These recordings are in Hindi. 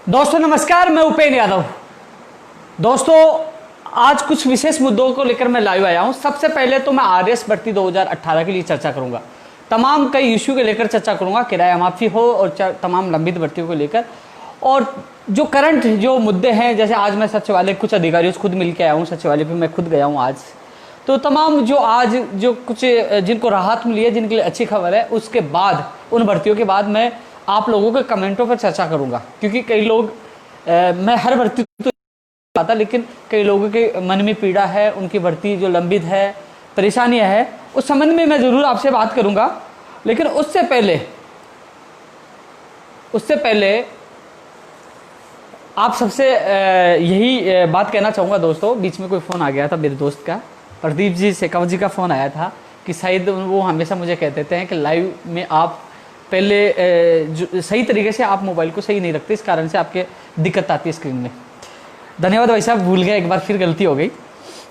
दोस्तों नमस्कार, मैं उपेंद्र यादव। दोस्तों आज कुछ विशेष मुद्दों को लेकर मैं लाइव आया हूं। सबसे पहले तो मैं आरएस भर्ती 2018 के लिए चर्चा करूंगा। तमाम कई इश्यू के लेकर चर्चा करूंगा, किराया माफी हो और तमाम लंबित भर्तियों को लेकर, और जो करंट जो मुद्दे हैं, जैसे आज मैं सचिवालय कुछ अधिकारियों से खुद मिल के आया हूँ, सचिवालय पर मैं खुद गया हूँ आज। तो तमाम जो आज जो कुछ जिनको राहत मिली है, जिनके लिए अच्छी खबर है, उसके बाद उन भर्तियों के बाद मैं आप लोगों के कमेंटों पर चर्चा करूंगा। क्योंकि कई लोग मैं हर भर्ती तो आता, लेकिन कई लोगों के मन में पीड़ा है, उनकी भर्ती जो लंबित है, परेशानियां है, उस संबंध में मैं ज़रूर आपसे बात करूंगा। लेकिन उससे पहले आप सबसे यही बात कहना चाहूँगा। दोस्तों बीच में कोई फ़ोन आ गया था मेरे दोस्त का, प्रदीप जी शेखावत जी का फ़ोन आया था कि शायद वो हमेशा मुझे कह देते हैं कि लाइव में आप पहले सही तरीके से आप मोबाइल को सही नहीं रखते, इस कारण से आपके दिक्कत आती है स्क्रीन में। धन्यवाद भाई साहब, भूल गया, एक बार फिर गलती हो गई।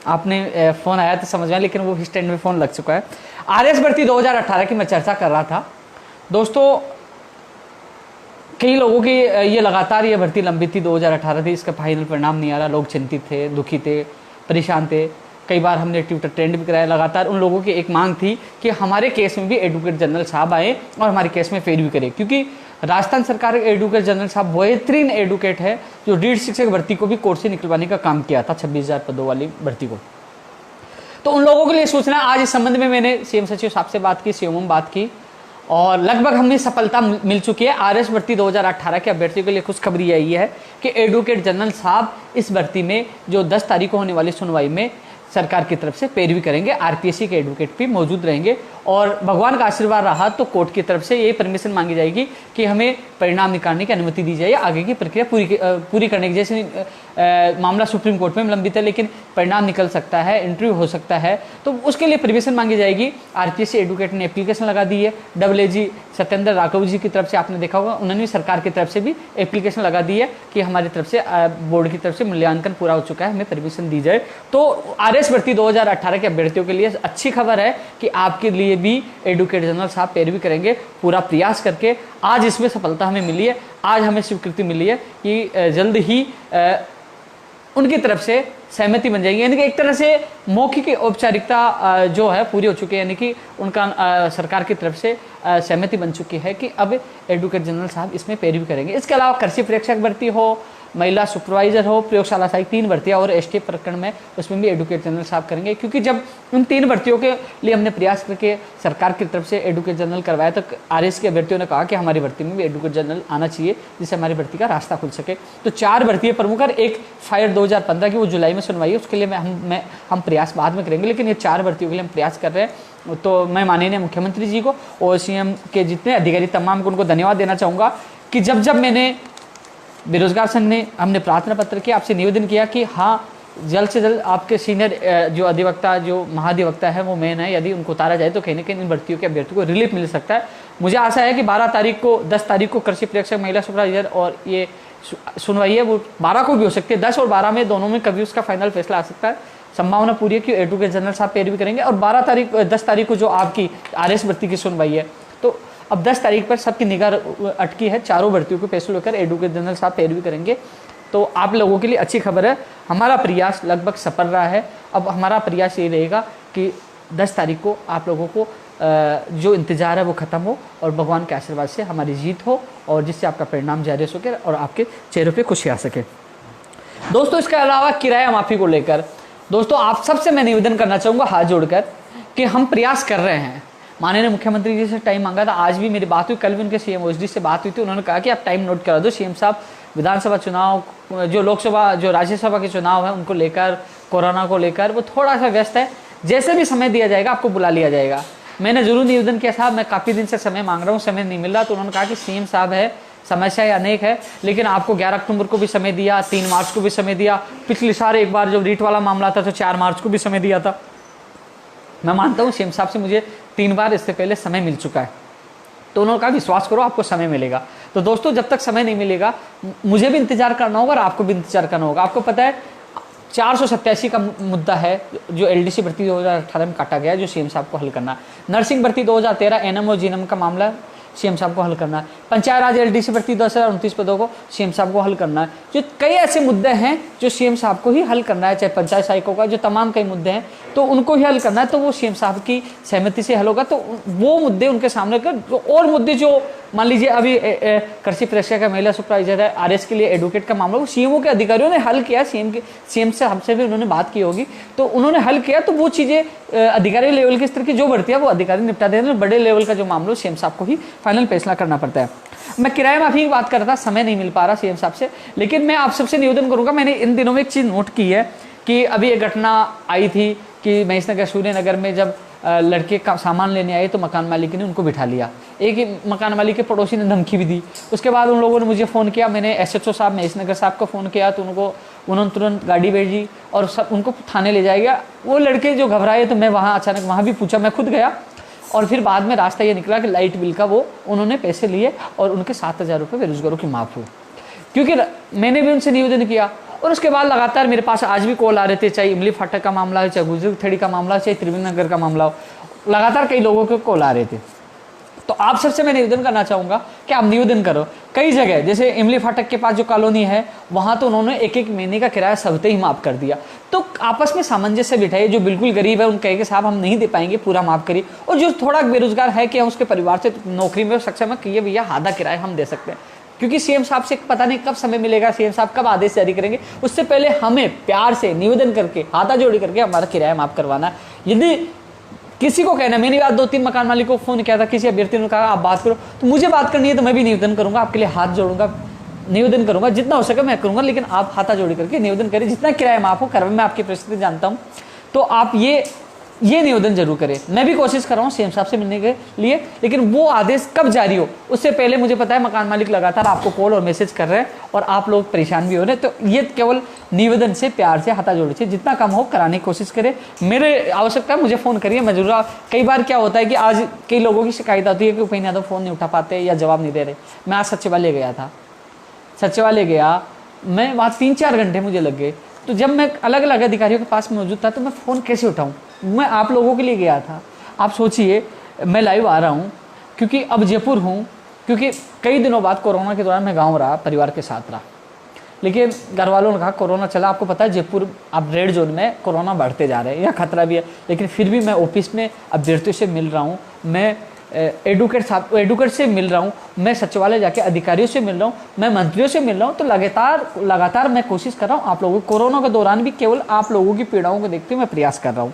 आपने फ़ोन आया तो समझ में, लेकिन वो स्टैंड में फ़ोन लग चुका है। आरएस भर्ती 2018 की मैं चर्चा कर रहा था। दोस्तों कई लोगों की ये लगातार ये भर्ती लंबित थी, 2018 थी, इसका फाइनल परिणाम नहीं आ रहा। लोग चिंतित थे, दुखी थे, परेशान थे। कई बार हमने ट्विटर ट्रेंड भी कराया। लगातार उन लोगों की एक मांग थी कि हमारे केस में भी एडवोकेट जनरल साहब आए और हमारे केस में फेर भी करें, क्योंकि राजस्थान सरकार के एडवोकेट जनरल साहब बेहतरीन एडवोकेट है, जो रीढ़ शिक्षक भर्ती को भी कोर्ट से निकलवाने का काम किया था, 26,000 पदों वाली भर्ती को। तो उन लोगों के लिए सूचना आज इस संबंध में मैंने सीएम सचिव साहब से बात की, सीएमओ में बात की, और लगभग हमें सफलता मिल चुकी है। आरएस भर्ती 2018 के अभ्यर्थियों के लिए खुशखबरी यही है कि एडवोकेट जनरल साहब इस भर्ती में जो 10 तारीख को होने वाली सुनवाई में सरकार की तरफ से पैरवी करेंगे। आरपीएससी के एडवोकेट भी मौजूद रहेंगे, और भगवान का आशीर्वाद रहा तो कोर्ट की तरफ से ये परमिशन मांगी जाएगी कि हमें परिणाम निकालने की अनुमति दी जाए, आगे की प्रक्रिया पूरी करने की। जैसे मामला सुप्रीम कोर्ट में लंबित है, लेकिन परिणाम निकल सकता है, इंटरव्यू हो सकता है, तो उसके लिए परमिशन मांगी जाएगी। आरपीएससी एडवोकेट ने एप्लीकेशन लगा दी है। AAG सत्येंद्र राघव जी की तरफ से आपने देखा होगा, उन्होंने सरकार की तरफ से भी एप्लीकेशन लगा दी है कि हमारी तरफ से बोर्ड की तरफ से मूल्यांकन पूरा हो चुका है, हमें परमिशन दी जाए। तो आरएस भर्ती 2018 के अभ्यर्थियों के लिए अच्छी खबर है कि आपके लिए भी एडवोकेट जनरल साहब पैरवी करेंगे, पूरा प्रयास करके। आज इसमें सफलता हमें मिली है, आज हमें स्वीकृति मिली है कि जल्द ही उनकी तरफ से सहमति बन जाएगी। यानी कि एक तरह से मौखिक औपचारिकता जो है पूरी हो चुकी है, यानी कि उनका सरकार की तरफ से सहमति बन चुकी है कि अब एडवोकेट जनरल साहब इसमें पैरवी करेंगे। इसके अलावा कृषि प्रेक्षक भर्ती हो, महिला सुपरवाइजर हो, प्रयोगशाला सहायक, 3 भर्तियां और एसटी प्रकरण में उसमें भी एडवोकेट जनरल साहब करेंगे। क्योंकि जब उन 3 भर्तियों के लिए हमने प्रयास करके सरकार की तरफ से एडवोकेट जनरल करवाया, तो आरएस के अभ्यर्थियों ने कहा कि हमारी भर्ती में भी एडवोकेट जनरल आना चाहिए, जिससे हमारी भर्ती का रास्ता खुल सके। तो 4 भर्तियां प्रमुख है। एक फायर 2015 की वो जुलाई में सुनवाई है, उसके लिए हम प्रयास बाद में करेंगे, लेकिन ये 4 भर्तियों के लिए हम प्रयास कर रहे हैं। तो मैं माननीय मुख्यमंत्री जी को और सीएम के जितने अधिकारी तमाम को उनको धन्यवाद देना चाहूँगा कि जब मैंने बेरोजगार संघ ने हमने प्रार्थना पत्र किया, आपसे निवेदन किया कि हाँ जल्द से जल्द आपके सीनियर जो अधिवक्ता, जो महाधिवक्ता है, वो मेन है, यदि उनको उतारा जाए तो कहीं ना कहीं इन भर्तियों के अभ्यर्थियों को रिलीफ मिल सकता है। मुझे आशा है कि 10 तारीख को कृषि प्रेक्षक, महिला सुपरवाइजर और ये सुनवाई है, वो 12 को भी हो सकती है। 10 और 12 में दोनों में कभी उसका फाइनल फैसला आ सकता है। संभावना पूरी है कि एडवोकेट जनरल साहब पैरवी करेंगे। और 10 तारीख को जो आपकी आरएस भर्ती की सुनवाई है, तो अब 10 तारीख पर सबकी निगाह अटकी है। चारों भर्तियों को फैसले लेकर एडवोकेट जनरल साहब पैरवी करेंगे। तो आप लोगों के लिए अच्छी खबर है, हमारा प्रयास लगभग सफल रहा है। अब हमारा प्रयास ये रहेगा कि 10 तारीख को आप लोगों को जो इंतजार है वो खत्म हो, और भगवान के आशीर्वाद से हमारी जीत हो, और जिससे आपका परिणाम जारी हो सके और आपके चेहरों पे खुशी आ सके। दोस्तों इसके अलावा किराया माफी को लेकर दोस्तों आप सबसे मैं निवेदन करना चाहूँगा हाथ जोड़कर कि हम प्रयास कर रहे हैं। माननीय मुख्यमंत्री जी से टाइम मांगा था, आज भी मेरी बात हुई, कल भी उनके सीएम ओएसडी से बात हुई थी। उन्होंने कहा कि आप टाइम नोट करा दो। सीएम साहब विधानसभा चुनाव, जो लोकसभा, जो राज्यसभा के चुनाव है, उनको लेकर, कोरोना को लेकर वो थोड़ा सा व्यस्त है। जैसे भी समय दिया जाएगा आपको बुला लिया जाएगा। मैंने जरूर निवेदन किया, साहब मैं काफ़ी दिन से समय मांग रहा हूँ, समय नहीं मिल रहा। तो उन्होंने कहा कि सीएम साहब है, समस्याएं अनेक है, लेकिन आपको 11 अक्टूबर को भी समय दिया, 3 मार्च को भी समय दिया, पिछली साल एक बार जब रीट वाला मामला था तो 4 मार्च को भी समय दिया था। मैं मानता हूँ सीएम साहब से मुझे 3 बार इससे पहले समय मिल चुका है। तो उन्होंने कहा विश्वास करो आपको समय मिलेगा। तो दोस्तों जब तक समय नहीं मिलेगा मुझे भी इंतजार करना होगा और आपको भी इंतजार करना होगा। आपको पता है 487 का मुद्दा है जो एलडीसी भर्ती 2018 में काटा गया है, जो सीएम साहब को हल करना। नर्सिंग भर्ती 2013 एनएम और जीएनएम का मामला सीएम साहब को हल करना है। पंचायत राज एलडीसी भर्ती 2029 पदों को सीएम साहब को हल करना है। जो कई ऐसे मुद्दे हैं जो सीएम साहब को ही हल करना है, चाहे पंचायत सहायकों का जो तमाम कई मुद्दे हैं तो उनको ही हल करना है, तो वो सीएम साहब की सहमति से हल होगा। तो वो मुद्दे उनके सामने कर, और मुद्दे जो मान लीजिए अभी कृषि प्रेक्षक का महिला सुपरवाइजर है, आरएस के लिए एडवोकेट का मामला, वो सीएमओ के अधिकारियों ने हल किया, सीएम से हमसे भी उन्होंने बात की होगी, तो उन्होंने हल किया। तो वो चीज़ें अधिकारी लेवल के स्तर की जो भर्तियां वो अधिकारी निपटा देते हैं, बड़े लेवल का जो मामला सीएम साहब को ही फाइनल फैसला करना पड़ता है। मैं किराए माफी की बात कर रहा था, समय नहीं मिल पा रहा सीएम साहब से, लेकिन मैं आप सबसे निवेदन करूंगा, मैंने इन दिनों में एक चीज़ नोट की है कि अभी एक घटना आई थी कि महेशनगर सूर्यनगर में जब लड़के का सामान लेने आए तो मकान मालिक ने उनको बिठा लिया, एक मकान मालिक के पड़ोसी ने धमकी भी दी। उसके बाद उन लोगों ने मुझे फ़ोन किया, मैंने एसएचओ साहब महेशनगर साहब को फ़ोन किया तो उन्होंने तुरंत गाड़ी भेजी और सब उनको थाने ले जाया गया। वो लड़के जो घबराए तो मैं वहाँ अचानक वहाँ भी पूछा, मैं खुद गया और फिर बाद में रास्ता ये निकला कि लाइट बिल का वो उन्होंने पैसे लिए और उनके 7,000 रुपये बेरोजगारों की माफ़ हुई, क्योंकि मैंने भी उनसे निवेदन किया। और उसके बाद लगातार मेरे पास आज भी कॉल आ रहे थे, चाहे इमली फाटक का मामला हो, चाहे गुजर थड़ी का मामला हो, चाहे त्रिवेंद्र नगर का मामला हो, लगातार कई लोगों के कॉल आ रहे थे। तो आप सबसे मैं निवेदन करना चाहूँगा कि आप निवेदन करो। कई जगह जैसे इमली फाटक के पास जो कॉलोनी है वहाँ तो उन्होंने एक महीने का किराया सबते ही माफ़ कर दिया। तो आपस में सामंजस्य बिठाइए, जो बिल्कुल गरीब है उन कहे कि साहब हम नहीं दे पाएंगे, पूरा माफ़ करिए, और जो थोड़ा बेरोजगार है कि उसके परिवार से नौकरी में सक्षम है कि ये भैया आधा किराया हम दे सकते हैं, क्योंकि सीएम साहब से पता नहीं कब समय मिलेगा, सीएम साहब कब आदेश जारी करेंगे, उससे पहले हमें प्यार से निवेदन करके हाथाजोड़ी करके हमारा किराया माफ़ करवाना। यदि किसी को कहना, मैंने आज 2-3 मकान मालिक को फोन किया था, किसी अभ्यर्थी ने कहा आप बात करो, तो मुझे बात करनी है तो मैं भी निवेदन करूंगा, आपके लिए हाथ जोड़ूंगा, निवेदन करूंगा, जितना हो सके मैं करूंगा, लेकिन आप हाथा जोड़ी करके निवेदन करें, जितना किराया माफ हो कर। मैं आपकी परिस्थिति जानता हूँ, तो आप ये निवेदन जरूर करें। मैं भी कोशिश कर रहा हूँ सीएम साहब से मिलने के लिए, लेकिन वो आदेश कब जारी हो उससे पहले मुझे पता है मकान मालिक लगातार आपको कॉल और मैसेज कर रहे हैं और आप लोग परेशान भी हो रहे हैं। तो ये केवल निवेदन से, प्यार से, हाथा जोड़ी से जितना कम हो कराने की कोशिश करें। मेरे आवश्यकता है मुझे फ़ोन करिए, मैं जरूर। कई बार क्या होता है कि आज कई लोगों की शिकायत आती है कि उपेंद्र यादव फ़ोन नहीं उठा पाते या जवाब नहीं दे रहे। मैं आज सचिवालय गया था, सचिवालय गया मैं, वहाँ 3-4 घंटे मुझे लग गए। तो जब मैं अलग अलग अधिकारियों के पास मौजूद था तो मैं फ़ोन कैसे उठाऊं? मैं आप लोगों के लिए गया था। आप सोचिए मैं लाइव आ रहा हूं क्योंकि अब जयपुर हूं, क्योंकि कई दिनों बाद कोरोना के दौरान मैं गांव रहा, परिवार के साथ रहा, लेकिन घर वालों ने कहा कोरोना चला, आपको पता है जयपुर अब रेड जोन में कोरोना बढ़ते जा रहे हैं, या खतरा भी है, लेकिन फिर भी मैं ऑफिस में अभ्यर्थियों से मिल रहा हूँ, मैं एडवोकेट से मिल रहा हूँ, मैं सचिवालय जाके अधिकारियों से मिल रहा हूँ, मैं मंत्रियों से मिल रहा हूँ। तो लगातार मैं कोशिश कर रहा हूँ आप लोगों को, कोरोना के दौरान भी केवल आप लोगों की पीड़ाओं को देखते हुए मैं प्रयास कर रहा हूँ,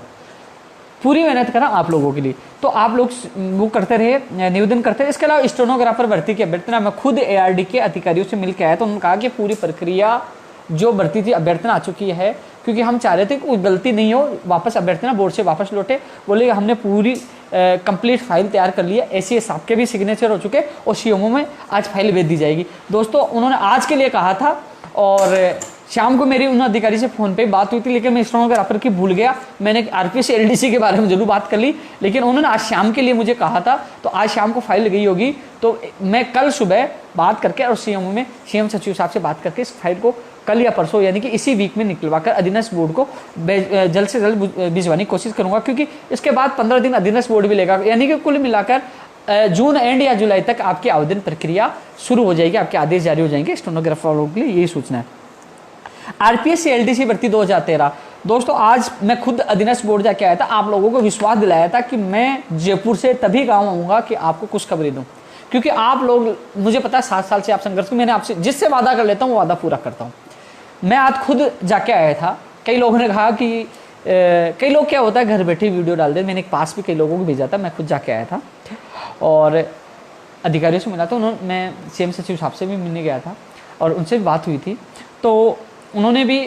पूरी मेहनत कर रहा हूँ आप लोगों के लिए। तो आप लोग वो करते रहे, निवेदन करते रहे। इसके अलावा स्टेनोग्राफर भर्ती की अभ्यर्थना मैं खुद ARD के अधिकारियों से मिल के आया, तो उन्होंने कहा कि पूरी प्रक्रिया जो भर्ती थी अभ्यर्थना आ चुकी है, क्योंकि हम चाह रहे थे कि कोई गलती नहीं हो, वापस अभ्यर्थना बोर्ड से वापस लौटे। बोले हमने पूरी कंप्लीट फाइल तैयार कर लिया, ऐसे साहब के भी सिग्नेचर हो चुके और CMO में आज फाइल भेज दी जाएगी। दोस्तों उन्होंने आज के लिए कहा था और शाम को मेरी उन अधिकारी से फ़ोन पे बात हुई थी, लेकिन मैं स्टेनोग्राफर की भूल गया। मैंने RPS LDC के बारे में जरूर बात कर ली, लेकिन उन्होंने आज शाम के लिए मुझे कहा था, तो आज शाम को फाइल गई होगी। तो मैं कल सुबह बात करके और CMO में CM सचिव साहब से बात करके इस फाइल को कल या परसों यानी कि इसी वीक में निकलवाकर अधीनस्थ बोर्ड को जल्द से जल्द भिजवाने की कोशिश करूंगा, क्योंकि इसके बाद 15 दिन अधीनस्थ बोर्ड भी लेगा, यानी कि कुल मिलाकर जून एंड या जुलाई तक आपकी आवेदन प्रक्रिया शुरू हो जाएगी, आपके आदेश जारी हो जाएंगे स्टेनोग्राफर वालों के लिए, यही सूचना है। RPS LDC भर्ती 2013 दोस्तों, आज मैं खुद अधीनस्थ बोर्ड जाके आया था, आप लोगों को विश्वास दिलाया था कि मैं जयपुर से तभी गाँव आऊँगा कि आपको कुछ खबरें दूँ, क्योंकि आप लोग, मुझे पता है 7 साल से आप संघर्ष में, मैंने आपसे जिससे वादा कर लेता हूँ वो वादा पूरा करता हूँ। मैं आज खुद जाके आया था। कई लोगों ने कहा कि कई लोग क्या होता है घर बैठे वीडियो डाल दे, मैंने एक पास भी कई लोगों को भेजा था, मैं खुद जाके आया था और अधिकारियों से मिला था। मैं CM सचिव साहब से भी मिलने गया था और उनसे भी बात हुई थी, तो उन्होंने भी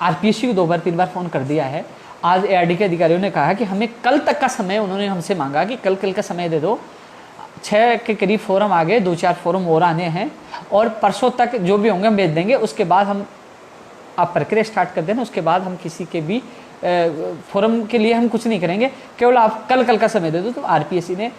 RPSC को 2-3 बार फ़ोन कर दिया है। आज ARD के अधिकारियों ने कहा कि हमें कल तक का समय, उन्होंने हमसे मांगा कि कल का समय दे दो। 6 के करीब फॉर्म आ गए, 2-4 फॉर्म और आने हैं और परसों तक जो भी होंगे हम भेज देंगे। उसके बाद हम आप प्रक्रिया स्टार्ट कर देना, उसके बाद हम किसी के भी फॉर्म के लिए हम कुछ नहीं करेंगे, केवल आप कल का समय दे दो। तो RPSC ने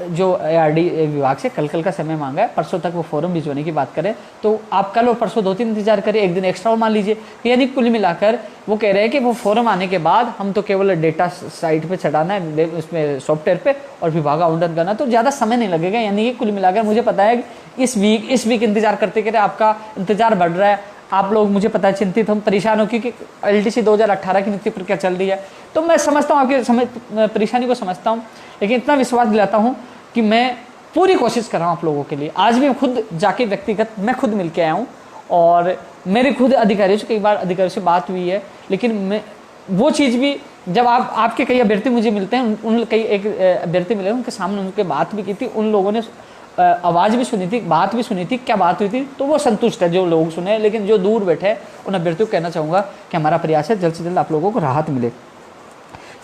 जो ARD विभाग से कल का समय मांगा है, परसों तक वो फॉर्म भिजवाने की बात करें तो आप कल और परसों 2 दिन इंतजार करें, एक दिन एक्स्ट्रा और मान लीजिए। यानी कुल मिलाकर वो कह रहे हैं कि वो फॉर्म आने के बाद हम तो केवल डेटा साइट पे चढ़ाना है, उसमें सॉफ्टवेयर पे, और विभाग आवंटन करना, तो ज़्यादा समय नहीं लगेगा। यानी कि कुल मिलाकर मुझे पता है कि इस वीक इंतजार करते करते आपका इंतजार बढ़ रहा है, आप लोग मुझे पता है चिंतित, हम परेशान हो क्योंकि LTC 2018 की नियुक्ति प्रक्रिया चल रही है। तो मैं समझता हूँ आपकी परेशानी को समझता हूँ, लेकिन इतना विश्वास दिलाता हूँ कि मैं पूरी कोशिश कर रहा हूँ आप लोगों के लिए। आज भी खुद जाके व्यक्तिगत मैं खुद मिल के आया हूँ और मेरे खुद अधिकारियों से कई बार अधिकारियों से बात हुई है, लेकिन मैं वो चीज़ भी जब आपके कई अभ्यर्थी मुझे मिलते हैं, उन कई एक अभ्यर्थी मिले उनके सामने उनके बात भी की थी, उन लोगों ने आवाज़ भी सुनी थी, बात भी सुनी थी, क्या बात हुई थी, तो वो संतुष्ट है जो लोग सुने। लेकिन जो दूर बैठे हैं उन अभ्यर्थियों को कहना चाहूँगा कि हमारा प्रयास है जल्द से जल्द आप लोगों को राहत मिले।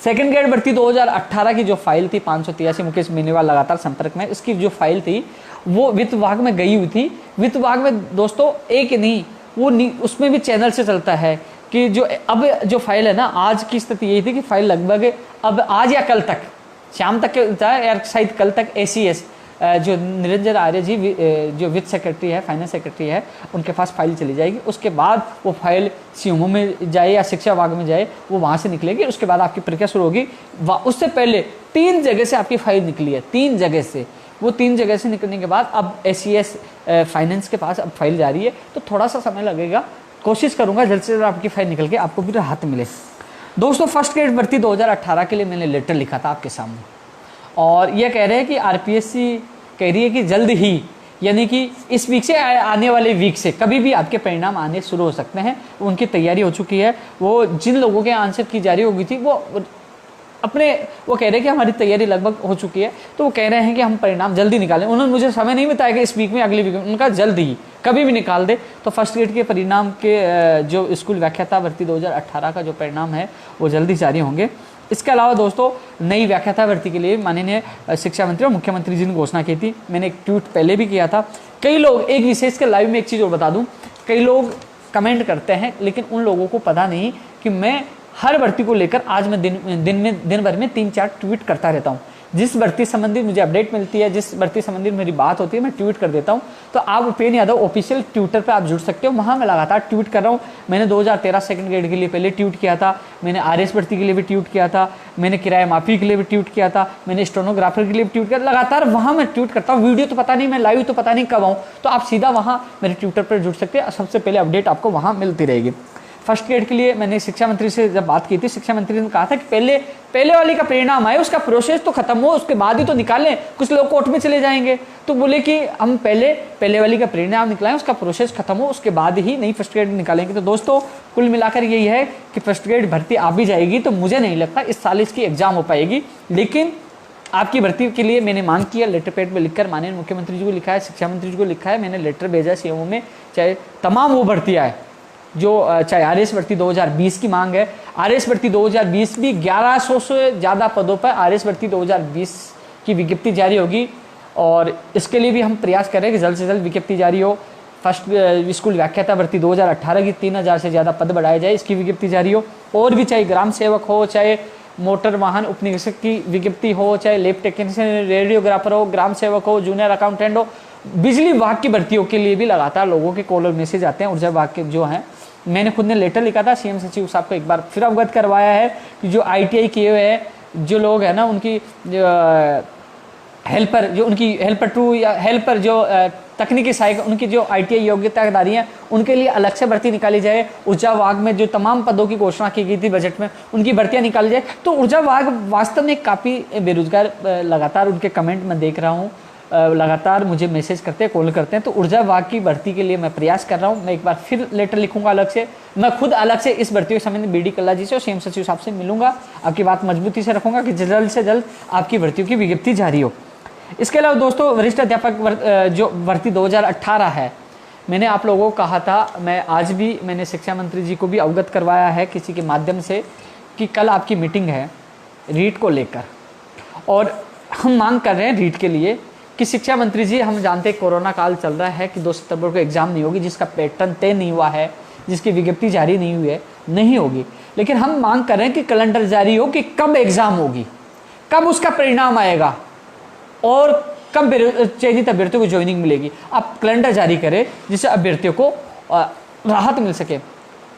सेकंड ग्रेड भर्ती 2018 की जो फाइल थी 583 मुकेश बेनीवाल लगातार संपर्क में, इसकी जो फाइल थी वो वित्त विभाग में गई हुई थी। वित्त विभाग में दोस्तों एक नहीं, वो उसमें भी चैनल से चलता है कि जो अब जो फाइल है ना, आज की स्थिति यही थी कि फाइल लगभग अब आज या कल तक, शाम तक था या शायद कल तक ACS जो निरंजन आर्य जी जो वित्त सेक्रेटरी है, फाइनेंस सेक्रेटरी है, उनके पास फाइल चली जाएगी। उसके बाद वो फाइल CMO में जाए या शिक्षा विभाग में जाए, वो वहाँ से निकलेगी, उसके बाद आपकी प्रक्रिया शुरू होगी। उससे पहले 3 जगह से आपकी फाइल निकली है, 3 जगह से, वो 3 जगह से निकलने के बाद अब ACS फाइनेंस के पास अब फाइल जा रही है, तो थोड़ा सा समय लगेगा। कोशिश करूँगा जल्द से जल्द आपकी फाइल निकल के आपको भी राहत मिले। दोस्तों फर्स्ट ग्रेड भर्ती 2018 के लिए मैंने लेटर लिखा था आपके सामने, और ये कह रहे हैं कि RPSC कह रही है कि जल्द ही, यानी कि इस वीक से आने वाले वीक से कभी भी आपके परिणाम आने शुरू हो सकते हैं। उनकी तैयारी हो चुकी है। वो जिन लोगों के आंसर की जारी हो गई थी वो कह रहे हैं कि हमारी तैयारी लगभग हो चुकी है, तो वो कह रहे हैं कि हम परिणाम जल्दी निकालें। उन्होंने मुझे समय नहीं बताया कि इस वीक में, अगले वीक में, उनका जल्द ही कभी भी निकाल दे। तो फर्स्ट ग्रेड के परिणाम के जो स्कूल व्याख्याता भर्ती 2018 का जो परिणाम है वो जल्दी जारी होंगे। इसके अलावा दोस्तों नई व्याख्याता भर्ती के लिए माननीय शिक्षा मंत्री और मुख्यमंत्री जी ने घोषणा की थी। मैंने एक ट्वीट पहले भी किया था। कई लोग, एक विशेष के लाइव में एक चीज़ और बता दूं, कई लोग कमेंट करते हैं, लेकिन उन लोगों को पता नहीं कि मैं हर भर्ती को लेकर आज मैं दिन भर में 3-4 ट्वीट करता रहता हूँ। जिस भर्ती संबंधी मुझे अपडेट मिलती है, जिस भर्ती संबंधी मेरी बात होती है, मैं ट्वीट कर देता हूँ। तो आप उपेंद्र यादव ऑफिशियल ट्विटर पे आप जुड़ सकते हो, वहाँ मैं लगातार ट्वीट कर रहा हूँ। मैंने 2013 सेकंड ग्रेड के लिए पहले ट्वीट किया था, मैंने RS भर्ती के लिए भी ट्वीट किया था, मैंने किराया माफी के लिए भी ट्वीट किया था, मैंने स्टेनोग्राफर के लिए भी ट्वीट किया, लगातार वहाँ मैं ट्वीट करता हूँ। वीडियो तो पता नहीं, मैं लाइव तो पता नहीं कब आऊँ, तो आप सीधा वहाँ मेरे ट्विटर पर जुड़ सकते हैं। सबसे पहले अपडेट आपको वहाँ मिलती रहेगी। फर्स्ट ग्रेड के लिए मैंने शिक्षा मंत्री से जब बात की थी, शिक्षा मंत्री ने कहा था कि पहले वाली का परिणाम आए, उसका प्रोसेस तो खत्म हो, उसके बाद ही तो निकालें, कुछ लोग कोर्ट में चले जाएंगे। तो बोले कि हम पहले वाली का परिणाम निकलाएं, उसका प्रोसेस खत्म हो, उसके बाद ही नई फर्स्ट ग्रेड निकालेंगे। तो दोस्तों कुल मिलाकर यही है कि फर्स्ट ग्रेड भर्ती आ भी जाएगी, तो मुझे नहीं लगता इस साल इसकी एग्जाम हो पाएगी। लेकिन आपकी भर्ती के लिए मैंने मांग किया, लेटर पैड में लिखकर माननीय मुख्यमंत्री जी को लिखा है, शिक्षा मंत्री जी को लिखा है, मैंने लेटर भेजा CMO में, चाहे तमाम वो भर्तियाँ है जो चाहे RS भर्ती 2020 की मांग है। RS भर्ती 2020 भी 1100 से ज़्यादा पदों पर RS भर्ती 2020 की विज्ञप्ति जारी होगी, और इसके लिए भी हम प्रयास कर रहे हैं कि जल्द से जल्द विज्ञप्ति जारी हो। फर्स्ट स्कूल व्याख्याता भर्ती 2018 की 3000 से ज़्यादा पद बढ़ाए जाए, इसकी विज्ञप्ति जारी हो। और भी चाहे ग्राम सेवक हो, चाहे मोटर वाहन उपनिरीक्षक की विज्ञप्ति हो, चाहे लैब टेक्नीशियन, रेडियोग्राफर हो, ग्राम सेवक हो, जूनियर अकाउंटेंट हो, बिजली विभाग की भर्तियों के लिए भी लगातार लोगों के कॉल और मैसेज आते हैं। ऊर्जा विभाग के जो हैं, मैंने खुद ने लेटर लिखा था, CM सचिव साहब को एक बार फिर अवगत करवाया है कि जो ITI किए हुए हैं जो लोग हैं ना, उनकी हेल्पर, जो उनकी हेल्पर 2 या हेल्पर जो तकनीकी सहायक, उनकी जो ITI योग्यताधारी हैं, उनके लिए अलग से भर्ती निकाली जाए। ऊर्जा विभाग में जो तमाम पदों की घोषणा की गई थी बजट में, उनकी भर्तियां निकाली जाए। तो ऊर्जा विभाग वास्तव में काफ़ी बेरोजगार, लगातार उनके कमेंट मैं देख रहा हूँ, लगातार मुझे मैसेज करते हैं, कॉल करते हैं। तो ऊर्जा विभाग की भर्ती के लिए मैं प्रयास कर रहा हूँ। मैं एक बार फिर लेटर लिखूंगा अलग से, मैं खुद अलग से इस भर्ती के संबंध BD कल्ला जी से और CM सचिव साहब से मिलूंगा, आपकी बात मजबूती से रखूंगा कि जल्द से जल्द आपकी भर्तियों की विज्ञप्ति जारी हो। इसके अलावा दोस्तों वरिष्ठ अध्यापक जो भर्ती 2018 है, मैंने आप लोगों को कहा था, मैं आज भी मैंने शिक्षा मंत्री जी को भी अवगत करवाया है किसी के माध्यम से कि कल आपकी मीटिंग है रीट को लेकर, और हम मांग कर रहे हैं रीट के लिए कि शिक्षा मंत्री जी, हम जानते हैं कोरोना काल चल रहा है कि 2 सितंबर को एग्जाम नहीं होगी, जिसका पैटर्न तय नहीं हुआ है, जिसकी विज्ञप्ति जारी नहीं हुई है, नहीं होगी। लेकिन हम मांग कर रहे हैं कि कैलेंडर जारी हो कि कब एग्जाम होगी, कब उसका परिणाम आएगा। और कब चयनित अभ्यर्थियों को ज्वाइनिंग मिलेगी। आप कैलेंडर जारी करें जिससे अभ्यर्थियों को राहत मिल सके,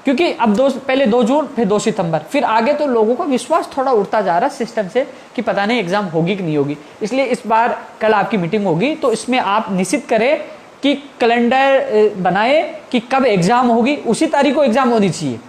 क्योंकि अब पहले 2 जून फिर 2 सितंबर, फिर आगे तो लोगों का विश्वास थोड़ा उठता जा रहा है सिस्टम से कि पता नहीं एग्जाम होगी कि नहीं होगी। इसलिए इस बार कल आपकी मीटिंग होगी तो इसमें आप निश्चित करें कि कैलेंडर बनाए कि कब एग्जाम होगी, उसी तारीख को एग्जाम होनी चाहिए,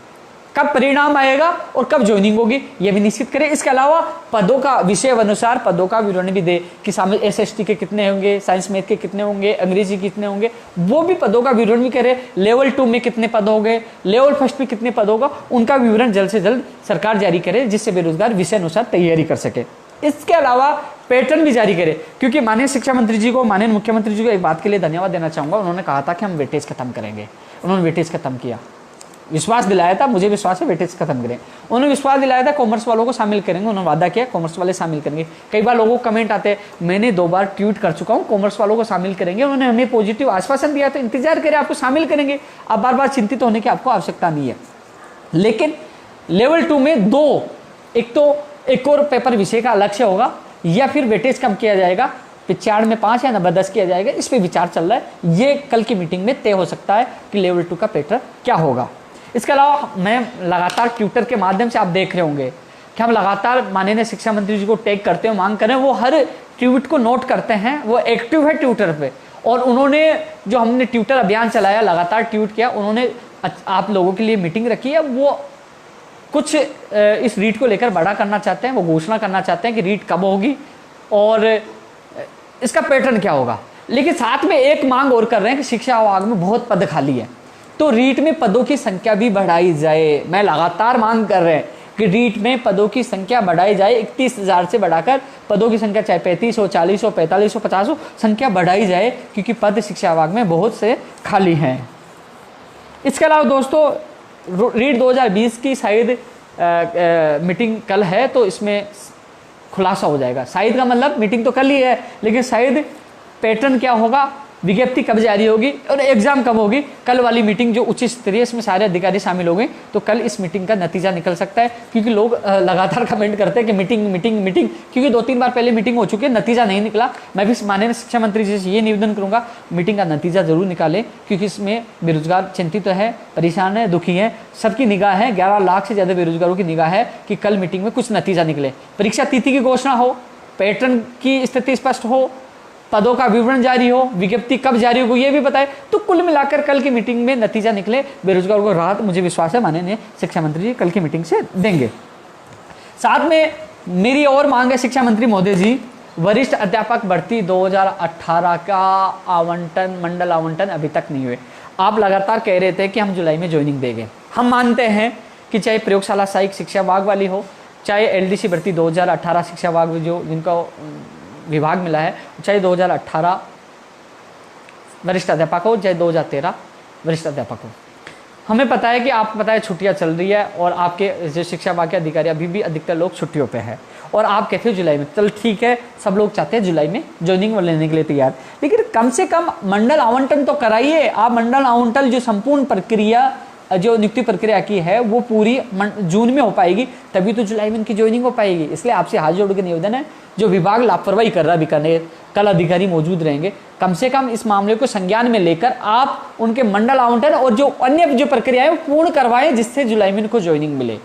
कब परिणाम आएगा और कब ज्वाइनिंग होगी ये भी निश्चित करें। इसके अलावा पदों का विषय अनुसार पदों का विवरण भी दे कि सामने SST के कितने होंगे, साइंस मैथ के कितने होंगे, अंग्रेजी के कितने होंगे, वो भी पदों का विवरण भी करें। लेवल 2 में कितने पद होंगे, लेवल 1 में कितने पद होगा, उनका विवरण जल्द से जल्द सरकार जारी करे जिससे बेरोजगार विषय अनुसार तैयारी कर सके। इसके अलावा पैटर्न भी जारी करे, क्योंकि माननीय शिक्षा मंत्री जी को, माननीय मुख्यमंत्री जी को एक बात के लिए धन्यवाद देना चाहूंगा। उन्होंने कहा था कि हम वेटेज खत्म करेंगे, उन्होंने वेटेज खत्म किया, विश्वास दिलाया था, मुझे विश्वास है वेटेज खत्म करें। उन्होंने विश्वास दिलाया था कॉमर्स वालों को शामिल करेंगे, उन्होंने वादा किया कॉमर्स वाले शामिल करेंगे। कई बार लोगों को कमेंट आते हैं, मैंने 2 बार ट्वीट कर चुका हूं कॉमर्स वालों को शामिल करेंगे, उन्होंने हमें पॉजिटिव आश्वासन दिया, तो इंतजार करें आपको शामिल करेंगे। अब बार बार चिंतित होने की आपको आवश्यकता नहीं है। लेकिन लेवल 2 में 2, एक तो एक और पेपर विषय का अलग से होगा या फिर वेटेज कम किया जाएगा, 95 में 5 या 90-10 किया जाएगा, इस पर विचार चल रहा है। ये कल की मीटिंग में तय हो सकता है कि लेवल 2 का पैटर्न क्या होगा। इसके अलावा मैं लगातार ट्विटर के माध्यम से आप देख रहे होंगे कि हम लगातार माननीय शिक्षा मंत्री जी को टैग करते हैं, मांग करें, वो हर ट्वीट को नोट करते हैं, वो एक्टिव है ट्विटर पे। और उन्होंने जो हमने ट्विटर अभियान चलाया, लगातार ट्वीट किया, उन्होंने आप लोगों के लिए मीटिंग रखी है। वो कुछ इस रीट को लेकर बड़ा करना चाहते हैं, वो घोषणा करना चाहते हैं कि रीट कब होगी और इसका पैटर्न क्या होगा। लेकिन साथ में एक मांग और कर रहे हैं कि शिक्षा विभाग में बहुत पद खाली है, तो रीट में पदों की संख्या भी बढ़ाई जाए। मैं लगातार मांग कर रहे हैं कि रीट में पदों की संख्या बढ़ाई जाए, 31,000 से बढ़ाकर पदों की संख्या चाहे 35 हो, 40 हो, 45 हो, 50 हो, संख्या बढ़ाई जाए, क्योंकि पद शिक्षा विभाग में बहुत से खाली हैं। इसके अलावा दोस्तों रीट 2020 की शायद मीटिंग कल है, तो इसमें खुलासा हो जाएगा। शायद का मतलब मीटिंग तो कल ही है, लेकिन शायद पैटर्न क्या होगा, विज्ञप्ति कब जारी होगी और एग्जाम कब होगी, कल वाली मीटिंग जो उच्च स्तरीय, इसमें सारे अधिकारी शामिल हो गए, तो कल इस मीटिंग का नतीजा निकल सकता है। क्योंकि लोग लगातार कमेंट करते हैं कि मीटिंग मीटिंग मीटिंग, क्योंकि 2-3 बार पहले मीटिंग हो चुकी है, नतीजा नहीं निकला। मैं भी माननीय शिक्षा मंत्री जी से ये निवेदन करूंगा, मीटिंग का नतीजा जरूर निकालें, क्योंकि इसमें बेरोजगार चिंतित है, परेशान है, दुखी है, सबकी निगाह है, 11 लाख से ज़्यादा बेरोजगारों की निगाह है कि कल मीटिंग में कुछ नतीजा निकले, परीक्षा तिथि की घोषणा हो, पैटर्न की स्थिति स्पष्ट हो, पदों का विवरण जारी हो, विज्ञप्ति कब जारी हो ये भी बताए, तो कुल मिलाकर कल की मीटिंग में नतीजा निकले, बेरोजगारों को राहत मुझे विश्वास है माननीय शिक्षा मंत्री जी कल की मीटिंग से देंगे। साथ में मेरी और मांग है शिक्षा मंत्री महोदय जी, वरिष्ठ अध्यापक भर्ती 2018 का आवंटन, मंडल आवंटन अभी तक नहीं हुए। आप लगातार कह रहे थे कि हम जुलाई में ज्वाइनिंग देंगे। हम मानते हैं कि चाहे प्रयोगशाला सहायक शिक्षा विभाग वाली हो, चाहे LDC भर्ती 2018 शिक्षा विभाग जो जिनका विभाग मिला है, चाहे 2018 वरिष्ठ अध्यापक हो, चाहे 2013 वरिष्ठ अध्यापक हो। हमें पता है कि आपको पता है छुट्टियां चल रही है और आपके जो शिक्षा विभाग के अधिकारी अभी भी अधिकतर लोग छुट्टियों पे हैं, और आप कहते हो जुलाई में। चल ठीक है, सब लोग चाहते हैं जुलाई में ज्वाइनिंग लेने के लिए तैयार, लेकिन कम से कम मंडल आवंटन तो कराइए। आप मंडल आवंटन जो संपूर्ण प्रक्रिया, जो नियुक्ति प्रक्रिया की है, वो पूरी जून में हो पाएगी, तभी तो जुलाई में इनकी ज्वाइनिंग हो पाएगी। इसलिए आपसे हाथ जोड़ के निवेदन है, जो विभाग लापरवाही कर रहा है बीकानेर, कल अधिकारी मौजूद रहेंगे, कम से कम इस मामले को संज्ञान में लेकर आप उनके मंडल आवंटन और जो अन्य जो प्रक्रिया है पूर्ण करवाएं, जिससे जुलाई में इनको ज्वाइनिंग मिले।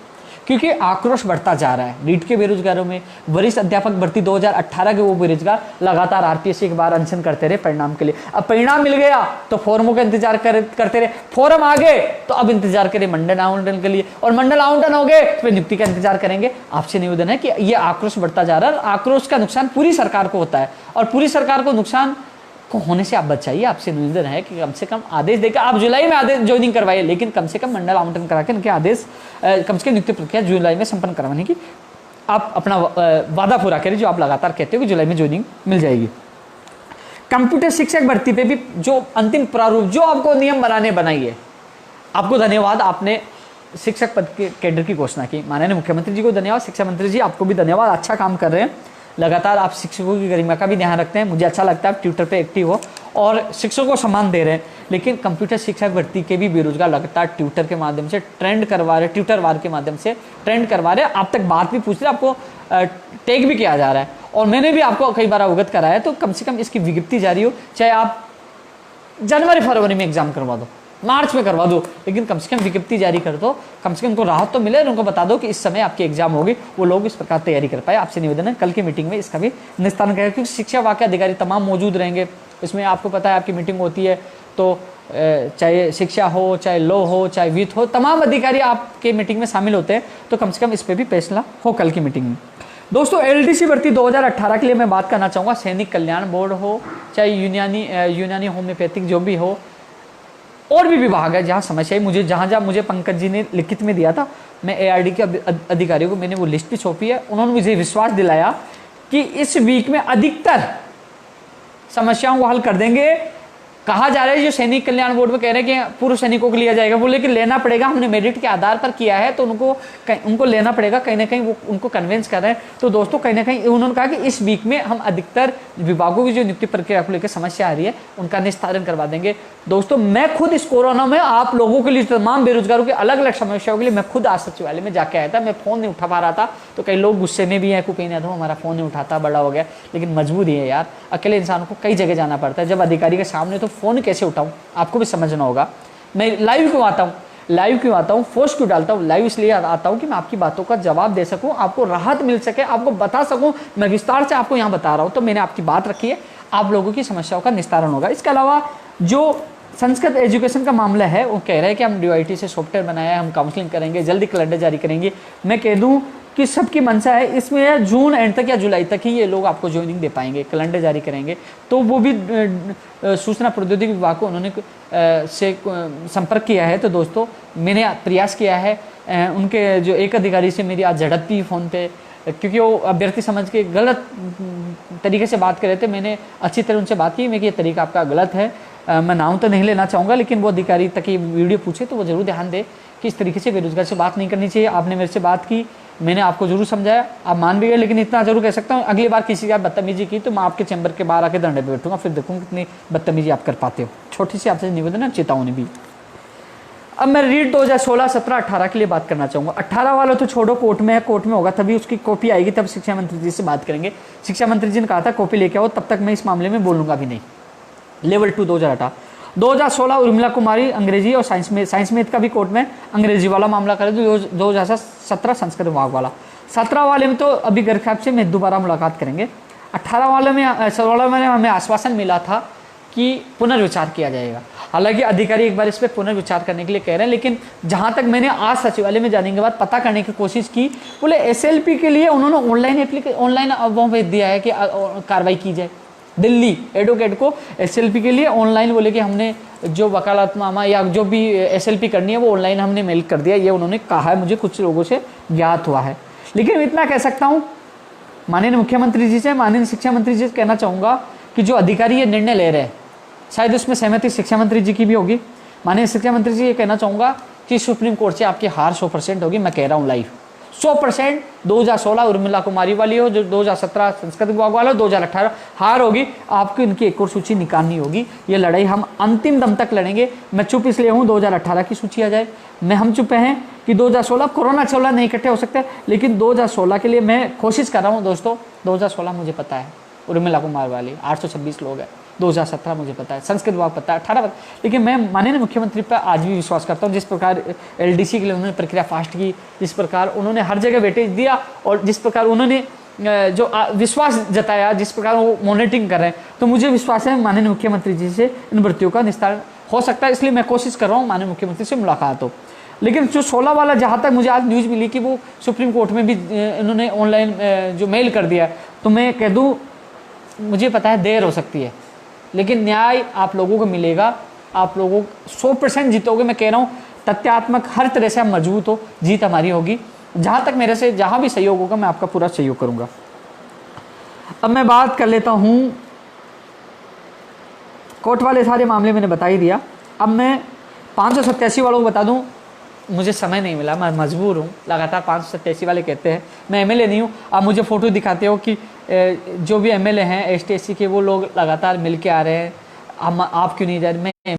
क्योंकि आक्रोश बढ़ता जा रहा है नीट के बेरोजगारों में। वरिष्ठ अध्यापक भर्ती 2018 के वो बेरोजगार लगातार RPSC के बार अनशन करते रहे परिणाम के लिए। अब परिणाम मिल गया तो फॉर्मों का इंतजार करते रहे, फॉर्म आ गए तो अब इंतजार करें मंडल आवंटन के लिए, और मंडल आवंटन हो गए तो नियुक्ति का इंतजार करेंगे। आपसे निवेदन है कि ये आक्रोश बढ़ता जा रहा है, आक्रोश का नुकसान पूरी सरकार को होता है, और पूरी सरकार को नुकसान को होने से आप बचाइए। आपसे निवेदन है कि कम से कम आदेश देकर आप जुलाई में आदेश ज्वाइनिंग करवाइए, लेकिन कम से कम मंडल आवंटन करा के इनके आदेश कम से कम नियुक्ति प्रक्रिया जुलाई में संपन्न करवाने की आप अपना वादा पूरा करें, जो आप लगातार कहते हो कि जुलाई में ज्वाइनिंग मिल जाएगी। कंप्यूटर शिक्षक भर्ती पे भी जो अंतिम प्रारूप जो आपको नियम बनाइए, आपको धन्यवाद, आपने शिक्षक पद के कैडर की घोषणा की। माननीय मुख्यमंत्री जी को धन्यवाद, शिक्षा मंत्री जी आपको भी धन्यवाद, अच्छा काम कर रहे हैं। लगातार आप शिक्षकों की गरिमा का भी ध्यान रखते हैं, मुझे अच्छा लगता है आप ट्विटर पे एक्टिव हो और शिक्षकों को सम्मान दे रहे हैं। लेकिन कंप्यूटर शिक्षक भर्ती के भी बेरोजगार लगातार ट्विटर के माध्यम से ट्रेंड करवा रहे, ट्विटर वार के माध्यम से ट्रेंड करवा रहे, आप तक बात भी पूछ रहे, आपको टैग भी किया जा रहा है, और मैंने भी आपको कई बार अवगत कराया है, तो कम से कम इसकी विज्ञप्ति जारी हो, चाहे आप जनवरी फरवरी में एग्जाम करवा दो, मार्च में करवा दो, लेकिन कम से कम विज्ञप्ति जारी कर दो, कम से कम उनको राहत तो मिले और उनको बता दो कि इस समय आपकी एग्जाम होगी, वो लोग इस प्रकार तैयारी कर पाए। आपसे निवेदन है कल की मीटिंग में इसका भी निस्तारण करेगा, क्योंकि शिक्षा विभाग के अधिकारी तमाम मौजूद रहेंगे इसमें। आपको पता है आपकी मीटिंग होती है तो चाहे शिक्षा हो, चाहे लॉ हो, चाहे वित्त हो, तमाम अधिकारी आपके मीटिंग में शामिल होते हैं, तो कम से कम इस पर भी फैसला हो कल की मीटिंग में। दोस्तों एलडीसी भर्ती 2018 के लिए मैं बात करना चाहूँगा, सैनिक कल्याण बोर्ड हो, चाहे यूनानी होम्योपैथिक जो भी हो, और भी विभाग है जहाँ समस्या है, जहाँ मुझे पंकज जी ने लिखित में दिया था, मैं एआरडी के अधिकारियों को मैंने वो लिस्ट भी सौंपी है। उन्होंने मुझे विश्वास दिलाया कि इस वीक में अधिकतर समस्याओं को हल कर देंगे। कहा जा रहा है जो सैनिक कल्याण बोर्ड में कह रहे हैं कि पूर्व सैनिकों को लिया जाएगा, बोले कि लेना पड़ेगा, हमने मेरिट के आधार पर किया है तो उनको लेना पड़ेगा, कहीं ना कहीं वो उनको कन्विंस कर रहे हैं। तो दोस्तों कहीं ना कहीं उन्होंने कहा कि इस वीक में हम अधिकतर विभागों की जो नियुक्ति प्रक्रिया को लेकर समस्या आ रही है उनका निस्तारण करवा देंगे। दोस्तों मैं खुद इस कोरोना में आप लोगों के लिए, तमाम बेरोजगारों की अलग अलग समस्याओं के लिए मैं खुद आज सचिवालय में जाके आया था। मैं फोन नहीं उठा पा रहा था तो कई लोग गुस्से में भी हैं, कुपेन यादव हमारा फोन नहीं उठाता, बड़ा हो गया, लेकिन मजबूरी है यार, अकेले इंसान को कई जगह जाना पड़ता है। जब अधिकारी के सामने तो फोन कैसे उठाऊं, आपको भी समझना होगा। मैं लाइव क्यों आता हूँ, फोर्स क्यों डालता हूँ, लाइव इसलिए आता हूँ कि मैं आपकी बातों का जवाब दे सकूं, आपको राहत मिल सके, आपको बता सकूं। मैं विस्तार से आपको यहाँ बता रहा हूँ, तो मैंने आपकी बात रखी है, आप लोगों की समस्याओं का निस्तारण होगा। इसके अलावा जो संस्कृत एजुकेशन का मामला है, वो कह रहे हैं कि हम DIT से सॉफ्टवेयर बनाया है, हम काउंसलिंग करेंगे, जल्दी कैलेंडर जारी करेंगे। मैं कह दूं कि सबकी मंशा है, इसमें जून एंड तक या जुलाई तक ही ये लोग आपको ज्वाइनिंग दे पाएंगे, कैलेंडर जारी करेंगे। तो वो भी सूचना प्रौद्योगिकी विभाग को उन्होंने से संपर्क किया है। तो दोस्तों मैंने प्रयास किया है, उनके जो एक अधिकारी से मेरी आज झड़प थी फ़ोन पे, क्योंकि वो अभ्यर्थी समझ के गलत तरीके से बात कर रहे थे। मैंने अच्छी तरह उनसे बात की, मैं कि ये तरीका आपका गलत है। मैं नाम तो नहीं लेना चाहूँगा, लेकिन वो अधिकारी तक ये वीडियो पूछे तो वो जरूर ध्यान दे कि इस तरीके से बेरोजगार से बात नहीं करनी चाहिए। आपने मेरे से बात की, मैंने आपको जरूर समझाया, आप मान भी गए, लेकिन इतना जरूर कह सकता हूँ अगली बार किसी की आप बदतमीजी की तो मैं आपके चैम्बर के बाहर आके धरने पे बैठूंगा, फिर देखूंगा कितनी बदतमीजी आप कर पाते हो। छोटी सी आपसे निवेदन है, चेतावनी भी। अब मैं रीट 2016, 17, 18 के लिए बात करना चाहूँगा। 18 वाला तो छोड़ो, कोर्ट में है, कोर्ट में होगा, तभी उसकी कॉपी आएगी, तब शिक्षा मंत्री जी से बात करेंगे। शिक्षा मंत्री जी ने कहा था कॉपी लेके आओ, तब तक मैं इस मामले में बोलूँगा भी नहीं। लेवल 2 2018, 2016 उर्मिला कुमारी अंग्रेजी और साइंस में का भी कोर्ट में अंग्रेजी वाला मामला करे। 2017 संस्कृत विभाग वाला, 17 वाले में तो अभी गैरखाब से मैं दोबारा मुलाकात करेंगे। 18 वाले में 16 में हमें आश्वासन मिला था कि पुनर्विचार किया जाएगा। हालांकि अधिकारी एक बार इस पर पुनर्विचार करने के लिए कह रहे हैं, लेकिन जहां तक मैंने आज सचिवालय में जाने के बाद पता करने की कोशिश की, बोले SLP के लिए उन्होंने ऑनलाइन वो भेज दिया है कि कार्रवाई की जाए। दिल्ली एडवोकेट को SLP के लिए ऑनलाइन बोले कि हमने जो वकालतनामा या जो भी SLP करनी है वो ऑनलाइन हमने मेल कर दिया, ये उन्होंने कहा है, मुझे कुछ लोगों से ज्ञात हुआ है। लेकिन इतना कह सकता हूँ माननीय मुख्यमंत्री जी से, माननीय शिक्षा मंत्री जी से कहना चाहूँगा कि जो अधिकारी ये निर्णय ले रहे हैं, शायद उसमें सहमति शिक्षा मंत्री जी की भी होगी। माननीय शिक्षा मंत्री जी ये कहना चाहूँगा कि सुप्रीम कोर्ट से आपकी हार 100% होगी। मैं कह रहा हूँ लाइव 100%। 2016 उर्मिला कुमारी वाली हो, जो 2017 संस्कृत विभाग वाला हो, 2018 हार होगी, आपको इनकी एक और सूची निकालनी होगी। ये लड़ाई हम अंतिम दम तक लड़ेंगे। मैं चुप इसलिए हूँ 2018 की सूची आ जाए, हम चुप हैं कि 2016 कोरोना चला नहीं इकट्ठे हो सकते, लेकिन 2016 के लिए मैं कोशिश कर रहा हूँ। दोस्तों 2016 मुझे पता है, उर्मिला कुमार वाली 826 लोग हैं। 2017 मुझे पता है, संस्कृत विभाग पता है, 18 पता, लेकिन मैं माननीय मुख्यमंत्री पर आज भी विश्वास करता हूँ। जिस प्रकार LDC के लिए उन्होंने प्रक्रिया फास्ट की, जिस प्रकार उन्होंने हर जगह वेटेज दिया और जिस प्रकार उन्होंने जो विश्वास जताया, जिस प्रकार वो मॉनिटरिंग कर रहे हैं, तो मुझे विश्वास है माननीय मुख्यमंत्री जी से इन भर्तियों का निस्तारण हो सकता है। इसलिए मैं कोशिश कर रहा हूँ माननीय मुख्यमंत्री से मुलाकात हो। लेकिन जो 16 वाला, जहाँ तक मुझे आज न्यूज़ मिली कि वो सुप्रीम कोर्ट में भी इन्होंने ऑनलाइन जो मेल कर दिया, तो मैं कह दूँ मुझे पता है देर हो सकती है, लेकिन न्याय आप लोगों को मिलेगा। आप लोगों 100% जीतोगे। मैं कह रहा हूँ तथ्यात्मक हर तरह से हम मजबूत हो, जीत हमारी होगी। जहाँ तक मेरे से जहाँ भी सहयोग होगा मैं आपका पूरा सहयोग करूँगा। अब मैं बात कर लेता हूँ, कोर्ट वाले सारे मामले मैंने बता ही दिया। अब मैं 587 वालों को बता दूँ, मुझे समय नहीं मिला, मैं मजबूर हूँ। लगातार 587 वाले कहते हैं, मैं MLA नहीं हूँ। आप मुझे फ़ोटो दिखाते हो कि जो भी MLA हैं ST SC के, वो लोग लगातार मिल के आ रहे हैं, आप क्यों नहीं जा रहे? मैं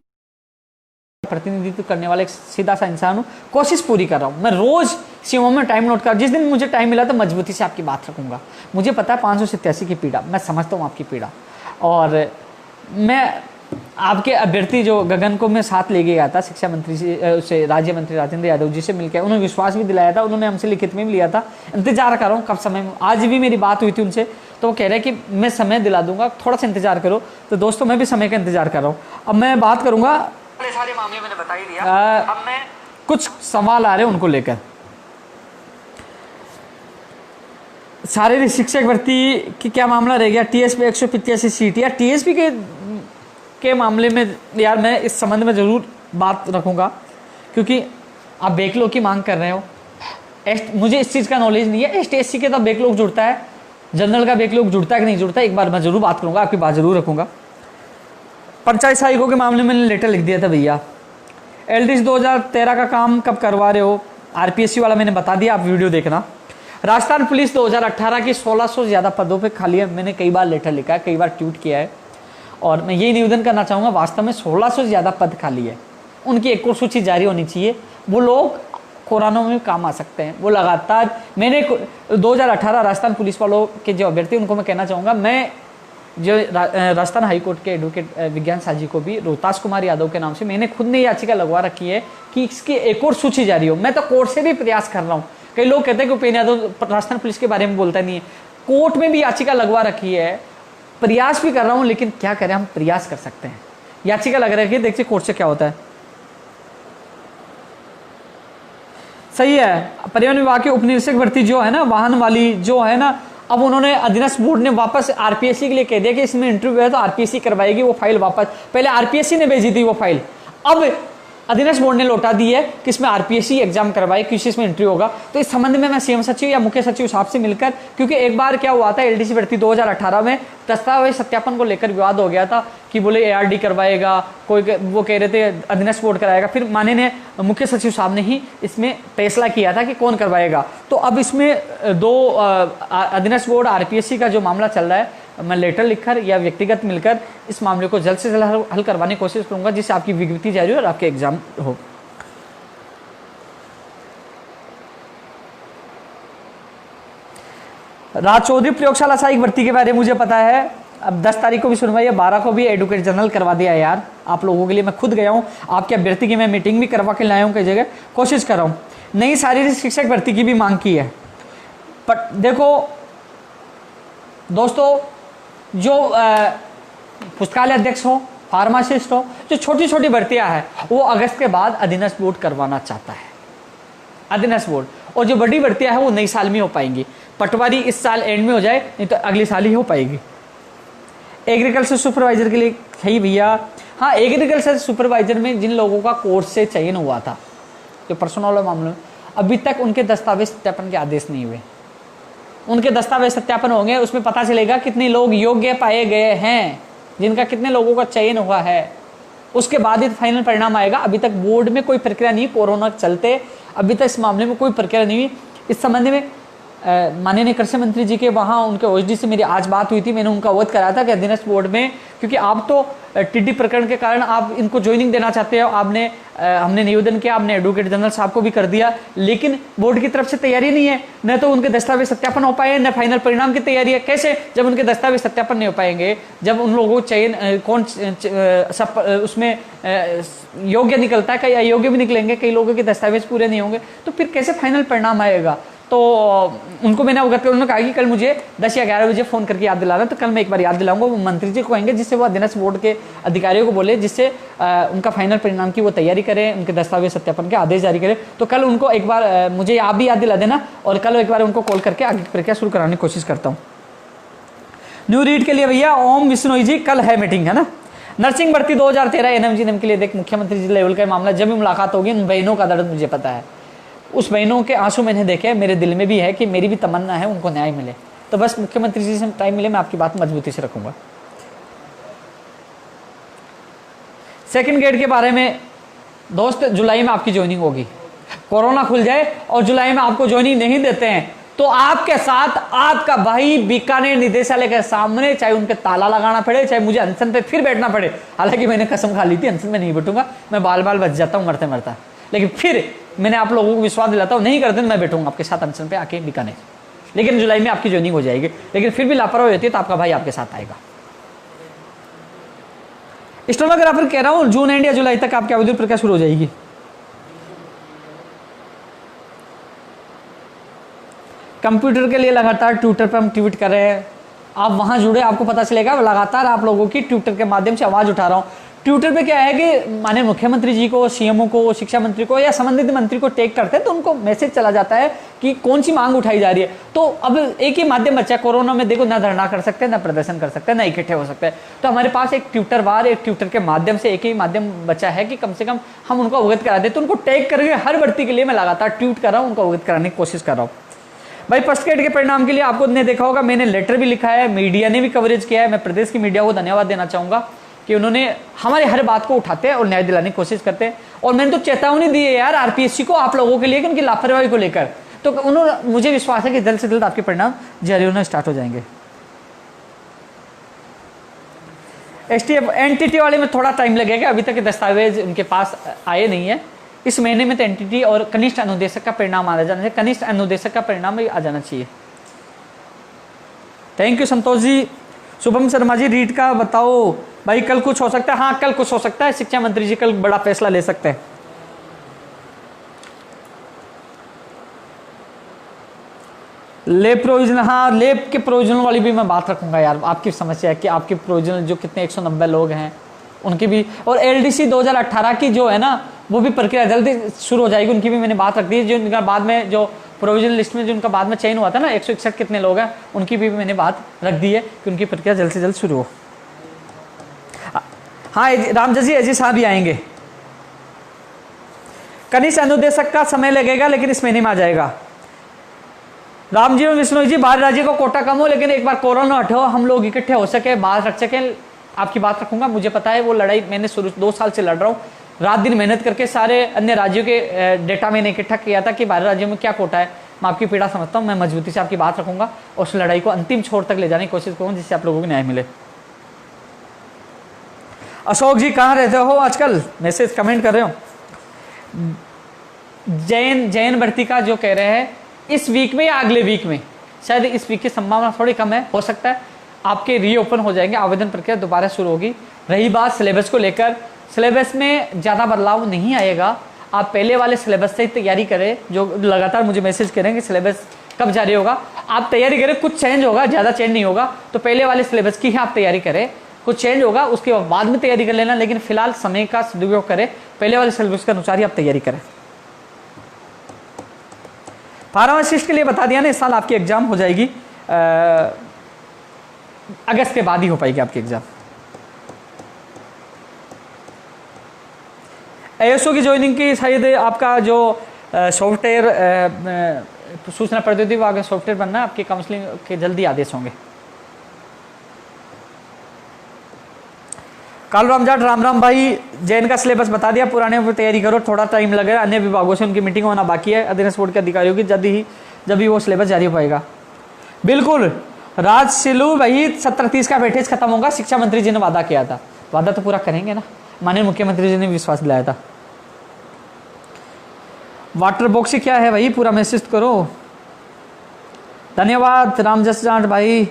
प्रतिनिधित्व करने वाला एक सीधा सा इंसान हूँ, कोशिश पूरी कर रहा हूँ। मैं रोज़ सीएमओ में टाइम नोट कर, जिस दिन मुझे टाइम मिला तो मजबूती से आपकी बात रखूंगा। मुझे पता है 587 की पीड़ा, मैं समझता हूँ आपकी पीड़ा, और मैं आपके अभ्यर्थी जो गगन को मैं साथ ले गया था शिक्षा मंत्री से राज्य मंत्री राजेंद्र यादव जी से मिलकर, उन्होंने विश्वास भी दिलाया था, उन्होंने हमसे लिखित में भी लिया था। इंतजार कर रहा हूँ कब समय में, आज भी मेरी बात हुई थी उनसे, तो वो कह रहे हैं कि मैं समय दिला दूंगा, थोड़ा सा इंतजार करो। तो दोस्तों मैं भी समय का इंतजार कर रहा हूँ। अब मैं बात करूंगा, सारे मामले मैंने बता ही दिया, अब मैं कुछ सवाल आ रहे हैं उनको लेकर। शारीरिक शिक्षक भर्ती की क्या मामला रह गया, टीएसपी 185 सीट, या टीएसपी के मामले में यार मैं इस संबंध में ज़रूर बात रखूँगा, क्योंकि आप बैकलॉग की मांग कर रहे हो। मुझे इस चीज़ का नॉलेज नहीं है, एसटी के तो बैकलॉग जुड़ता है, जनरल का बैकलॉग जुड़ता है कि नहीं जुड़ता, एक बार मैं ज़रूर बात करूँगा, आपकी बात ज़रूर रखूँगा। पंचायत सहायकों के मामले में लिख दिया था भैया, एलडीसी 2013 का काम कब करवा रहे हो, आरपीएससी वाला मैंने बता दिया, आप वीडियो देखना। राजस्थान पुलिस 2018 की 1600 से ज़्यादा पदों पे खाली है, मैंने कई बार लेटर लिखा है, कई बार ट्वीट किया है, और मैं यही निवेदन करना चाहूँगा, वास्तव में 1600 से ज़्यादा पद खाली है, उनकी एक और सूची जारी होनी चाहिए। वो लोग कोरोना में काम आ सकते हैं, वो लगातार, मैंने 2018 राजस्थान पुलिस वालों के जो अभ्यर्थी उनको मैं कहना चाहूँगा, मैं जो राजस्थान हाईकोर्ट के एडवोकेट विज्ञान साझी को भी रोहतास कुमार यादव के नाम से मैंने खुद ने याचिका लगवा रखी है कि इसकी एक और सूची जारी हो। मैं तो कोर्ट से भी प्रयास कर रहा हूँ, कई लोग कहते हैं कि उपेन्द्र यादव राजस्थान पुलिस के बारे में बोलता नहीं है, कोर्ट में भी याचिका लगवा रखी है, प्रयास भी कर रहा हूँ, लेकिन क्या करें, हम प्रयास कर सकते हैं, याचिका लग रही है, देखिए कोर्ट से क्या होता है। सही है, परिवहन विभाग के उप निरीक्षक भर्ती जो है ना, वाहन वाली जो है ना, अब उन्होंने अधीनस्थ बोर्ड ने वापस आरपीएससी के लिए कह दिया कि इसमें इंटरव्यू है तो आरपीएससी करवाएगी वो फाइल वापस, पहले आरपीएससी ने भेजी थी वो फाइल, अब अधीनस्थ बोर्ड ने लौटा दी है कि इसमें आरपीएससी एग्जाम करवाए, किसी इसमें इंटरव्यू होगा। तो इस संबंध में मैं सीएम सचिव या मुख्य सचिव साहब से मिलकर, क्योंकि एक बार क्या हुआ था, एलडीसी भर्ती 2018 में दस्तावेज सत्यापन को लेकर विवाद हो गया था कि बोले एआरडी करवाएगा कोई, वो कह रहे थे अधीनस्थ बोर्ड कराएगा, फिर माननीय मुख्य सचिव साहब ने ही इसमें फैसला किया था कि कौन करवाएगा। तो अब इसमें दो अधीनस्थ बोर्ड आरपीएससी का जो मामला चल रहा है, मैं लेटर लिखकर या व्यक्तिगत मिलकर इस मामले को जल्द से जल्द हल करवाने की कोशिश करूंगा, जिससे आपकी विज्ञप्ति जारी हो और आपके एग्जाम हो। राज चौधरी प्रयोगशाला सहायक भर्ती के बारे में मुझे पता है, अब 10 तारीख को भी सुनवाई है, 12 को भी एडवोकेट जनरल करवा दिया यार आप लोगों के लिए। मैं खुद गया हूँ, आपके अभ्यर्थी की मैं मीटिंग भी करवा के लाया हूँ कई जगह, कोशिश कर रहा हूँ। नई शारीरिक शिक्षक भर्ती की भी मांग की है, पर देखो दोस्तों, जो पुस्तकालय अध्यक्ष हो, फार्मासिस्ट हो, जो छोटी छोटी भर्तियां हैं वो अगस्त के बाद अधीनस्थ बोर्ड करवाना चाहता है, अधीनस्थ बोर्ड, और जो बड़ी भर्तियां हैं वो नई साल में हो पाएंगी। पटवारी इस साल एंड में हो जाए, नहीं तो अगले साल ही हो पाएगी। एग्रीकल्चर सुपरवाइजर के लिए है भैया, हाँ, एग्रीकल्चर सुपरवाइजर में जिन लोगों का कोर्स से चयन हुआ था, जो पर्सनल वाले मामले में, अभी तक उनके दस्तावेज सत्यापन के आदेश नहीं हुए। उनके दस्तावेज सत्यापन होंगे, उसमें पता चलेगा कितने लोग योग्य पाए गए हैं, जिनका कितने लोगों का चयन हुआ है, उसके बाद ही फाइनल परिणाम आएगा। अभी तक बोर्ड में कोई प्रक्रिया नहीं, कोरोना के चलते अभी तक इस मामले में कोई प्रक्रिया नहीं हुई। इस संबंध में माननीय कृषि मंत्री जी के वहाँ उनके ओएसडी से मेरी आज बात हुई थी, मैंने उनका अवगत कराया था कि अधीनस्थ बोर्ड में, क्योंकि आप तो टिड्डी प्रकरण के कारण आप इनको ज्वाइनिंग देना चाहते हो, आपने हमने निवेदन किया, आपने एडवोकेट जनरल साहब को भी कर दिया, लेकिन बोर्ड की तरफ से तैयारी नहीं है, न तो उनके दस्तावेज सत्यापन हो पाए, न फाइनल परिणाम की तैयारी है। कैसे, जब उनके दस्तावेज सत्यापन नहीं हो पाएंगे, जब उन लोगों को चयन कौन सब उसमें योग्य निकलता है, कई अयोग्य भी निकलेंगे, कई लोगों के दस्तावेज पूरे नहीं होंगे, तो फिर कैसे फाइनल परिणाम आएगा। तो उनको मैंने अवगत किया, उन्होंने कहा कि कल मुझे 10 या 11 बजे फ़ोन करके याद दिलाना, तो कल मैं एक बार याद दिलाऊंगा, वो मंत्री जी को कहेंगे, जिससे वो अधीनस्थ बोर्ड के अधिकारियों को बोले, जिससे उनका फाइनल परिणाम की वो तैयारी करें, उनके दस्तावेज सत्यापन के आदेश जारी करें। तो कल उनको एक बार मुझे आप भी याद दिला देना, और कल एक बार उनको कॉल करके आगे प्रक्रिया शुरू कराने की कोशिश करता हूँ। न्यू रीड के लिए भैया ओम विश्नोई जी कल है मीटिंग, है ना। नर्सिंग भर्ती 2013 एनएमजी के लिए देख, मुख्यमंत्री जी लेवल का मामला, जब भी मुलाकात होगी उन बहनों का दर्द मुझे पता है, उस बहनों के आंसू मैंने देखे, मेरे दिल में भी है कि मेरी भी तमन्ना है उनको न्याय मिले। तो बस मुख्यमंत्री जी से टाइम मिले, मैं आपकी बात मजबूती से रखूंगा। सेकंड ग्रेड के बारे में दोस्त, जुलाई में आपकी ज्वाइनिंग होगी, कोरोना खुल जाए और जुलाई में आपको ज्वाइनिंग नहीं देते हैं तो आपके साथ आपका भाई बीकानेर निदेशालय के सामने, चाहे उनके ताला लगाना पड़े, चाहे मुझे अनशन पे फिर बैठना पड़े। हालांकि मैंने कसम खा ली थी अनशन में नहीं बैठूंगा, मैं बाल बाल बच जाता हूँ मरते मरता, लेकिन फिर मैंने आप लोगों को विश्वास दिलाता हूँ, नहीं करते मैं बैठूंगा आपके साथ अनशन पे आके बीकानेर, लेकिन जुलाई में आपकी ज्वाइनिंग हो जाएगी। लेकिन फिर भी लापरवाही होती है तो आपका भाई आपके साथ आएगा। स्टेनोग्राफर कह रहा हूँ जून एंड या जुलाई तक आपकी अवधि प्रक्रिया शुरू हो जाएगी। कंप्यूटर के लिए लगातार ट्विटर पर हम ट्वीट कर रहे हैं, आप वहां जुड़े, आपको पता चलेगा लगातार आप लोगों की ट्विटर के माध्यम से आवाज उठा रहा हूं। ट्विटर पे क्या है कि माननीय मुख्यमंत्री जी को, सीएमओ को, शिक्षा मंत्री को या संबंधित मंत्री को टैग करते हैं तो उनको मैसेज चला जाता है कि कौन सी मांग उठाई जा रही है। तो अब एक ही माध्यम बचा है, कोरोना में देखो ना धरना कर सकते हैं, ना प्रदर्शन कर सकते हैं, ना इकट्ठे हो सकते हैं। तो हमारे पास एक ट्विटर बार, एक ट्विटर के माध्यम से एक ही माध्यम बचा है कि कम से कम हम उनको अवगत करा दें। तो उनको टैग करके हर भर्ती के लिए मैं लगातार ट्वीट कर रहा हूँ, उनको अवगत कराने की कोशिश कर रहा हूँ। भाई फर्स्ट ग्रेड के परिणाम के लिए आपको ने देखा होगा, मैंने लेटर भी लिखा है, मीडिया ने भी कवरेज किया है। मैं प्रदेश की मीडिया को धन्यवाद देना चाहूंगा कि उन्होंने हमारे हर बात को उठाते हैं और न्याय दिलाने की कोशिश करते हैं। और मैंने तो चेतावनी दी है यार आरपीएससी को, आप लोगों के लिए, कि उनकी लापरवाही को लेकर। तो उन्होंने, मुझे विश्वास है कि जल्द से जल्द आपके परिणाम जारी होना स्टार्ट हो जाएंगे। एसटीएफ एनटीटी वाले में थोड़ा टाइम लगेगा, अभी तक दस्तावेज उनके पास आए नहीं है। इस महीने में तो एनटीटी और कनिष्ठ अनुदेशक का परिणाम आ जाना चाहिए, कनिष्ठ अनुदेशक का परिणाम भी आ जाना चाहिए। Thank you Santosh ji. शुभम शर्मा जी, रीट का बताओ भाई, कल कुछ हो सकता है? हाँ कल कुछ हो सकता है, शिक्षा मंत्री जी कल बड़ा फैसला ले सकते हैं। लेब प्रोविजन, हाँ लेब के प्रोविजनल वाली भी मैं बात रखूंगा यार। आपकी समस्या है कि आपके प्रोविजनल जो कितने 190 लोग हैं उनकी भी, और एलडीसी 2018 की जो है ना वो भी प्रक्रिया जल्दी शुरू हो जाएगी, उनकी भी मैंने बात रख दी है। जो उनका बाद में जो प्रोविजनल लिस्ट में जो उनका बाद में चयन हुआ था ना 161 कितने लोग हैं, उनकी भी मैंने बात रख दी है कि उनकी प्रक्रिया जल्द से जल्द शुरू हो। हाँ रामजस जी, अजय साहब भी आएंगे। कनिष्ठ अनुदेशक का समय लगेगा लेकिन इस महीने में आ जाएगा। राम जी और विष्णु जी, बाहर राज्य को कोटा कम हो लेकिन एक बार कोरोना हटो, हम लोग इकट्ठे हो सके, बाहर रख सके, आपकी बात रखूंगा। मुझे पता है वो लड़ाई मैंने शुरू 2 साल से लड़ रहा हूँ, रात दिन मेहनत करके सारे अन्य राज्यों के डेटा मैंने इकट्ठा किया था कि बाहर राज्यों में क्या कोटा है। मैं आपकी पीड़ा समझता हूँ, मैं मजबूती से आपकी बात रखूंगा और उस लड़ाई को अंतिम छोर तक ले जाने की कोशिश करूँगा जिससे आप लोगों को न्याय मिले। अशोक जी कहाँ रहते हो आजकल, मैसेज कमेंट कर रहे हो। जैन भर्ती का जो कह रहे हैं इस वीक में या अगले वीक में, शायद इस वीक की संभावना थोड़ी कम है, हो सकता है आपके रीओपन हो जाएंगे, आवेदन प्रक्रिया दोबारा शुरू होगी। रही बात सिलेबस को लेकर, सिलेबस में ज़्यादा बदलाव नहीं आएगा, आप पहले वाले सिलेबस से ही तैयारी करें। जो लगातार मुझे मैसेज करें कि सिलेबस कब जारी होगा, आप तैयारी करें। कुछ चेंज होगा, ज़्यादा चेंज नहीं होगा, तो पहले वाले सिलेबस की ही आप तैयारी करें। कुछ चेंज होगा उसके बाद में तैयारी कर लेना, लेकिन फिलहाल समय का सदुपयोग करें, पहले वाले सिलेबस के अनुसार ही आप तैयारी करें। फार्मासिस्ट के लिए बता दिया ना, इस साल आपकी एग्जाम हो जाएगी, अगस्त के बाद ही हो पाएगी आपकी एग्जाम। एएसओ की ज्वाइनिंग की शायद आपका जो सॉफ्टवेयर सूचना प्रौद्योगिकी विभाग में सॉफ्टवेयर बनना है, आपकी काउंसलिंग के जल्दी आदेश होंगे। कालराम जाट, राम राम भाई, जैन का सिलेबस बता दिया, पुराने पर तैयारी करो, थोड़ा टाइम लगेगा, अन्य विभागों से उनकी मीटिंग होना बाकी है, अधीनस्थ बोर्ड के अधिकारियों की, जब भी वो सिलेबस जारी हो पाएगा। बिल्कुल राज सिलू भाई, 17-30 का वेटेज खत्म होगा, शिक्षा मंत्री जी ने वादा किया था, वादा तो पूरा करेंगे ना, माननीय मुख्यमंत्री जी ने विश्वास दिलाया था। वाटर बॉक्स क्या है भाई, पूरा मैसेज करो। धन्यवाद रामजस जाट भाई।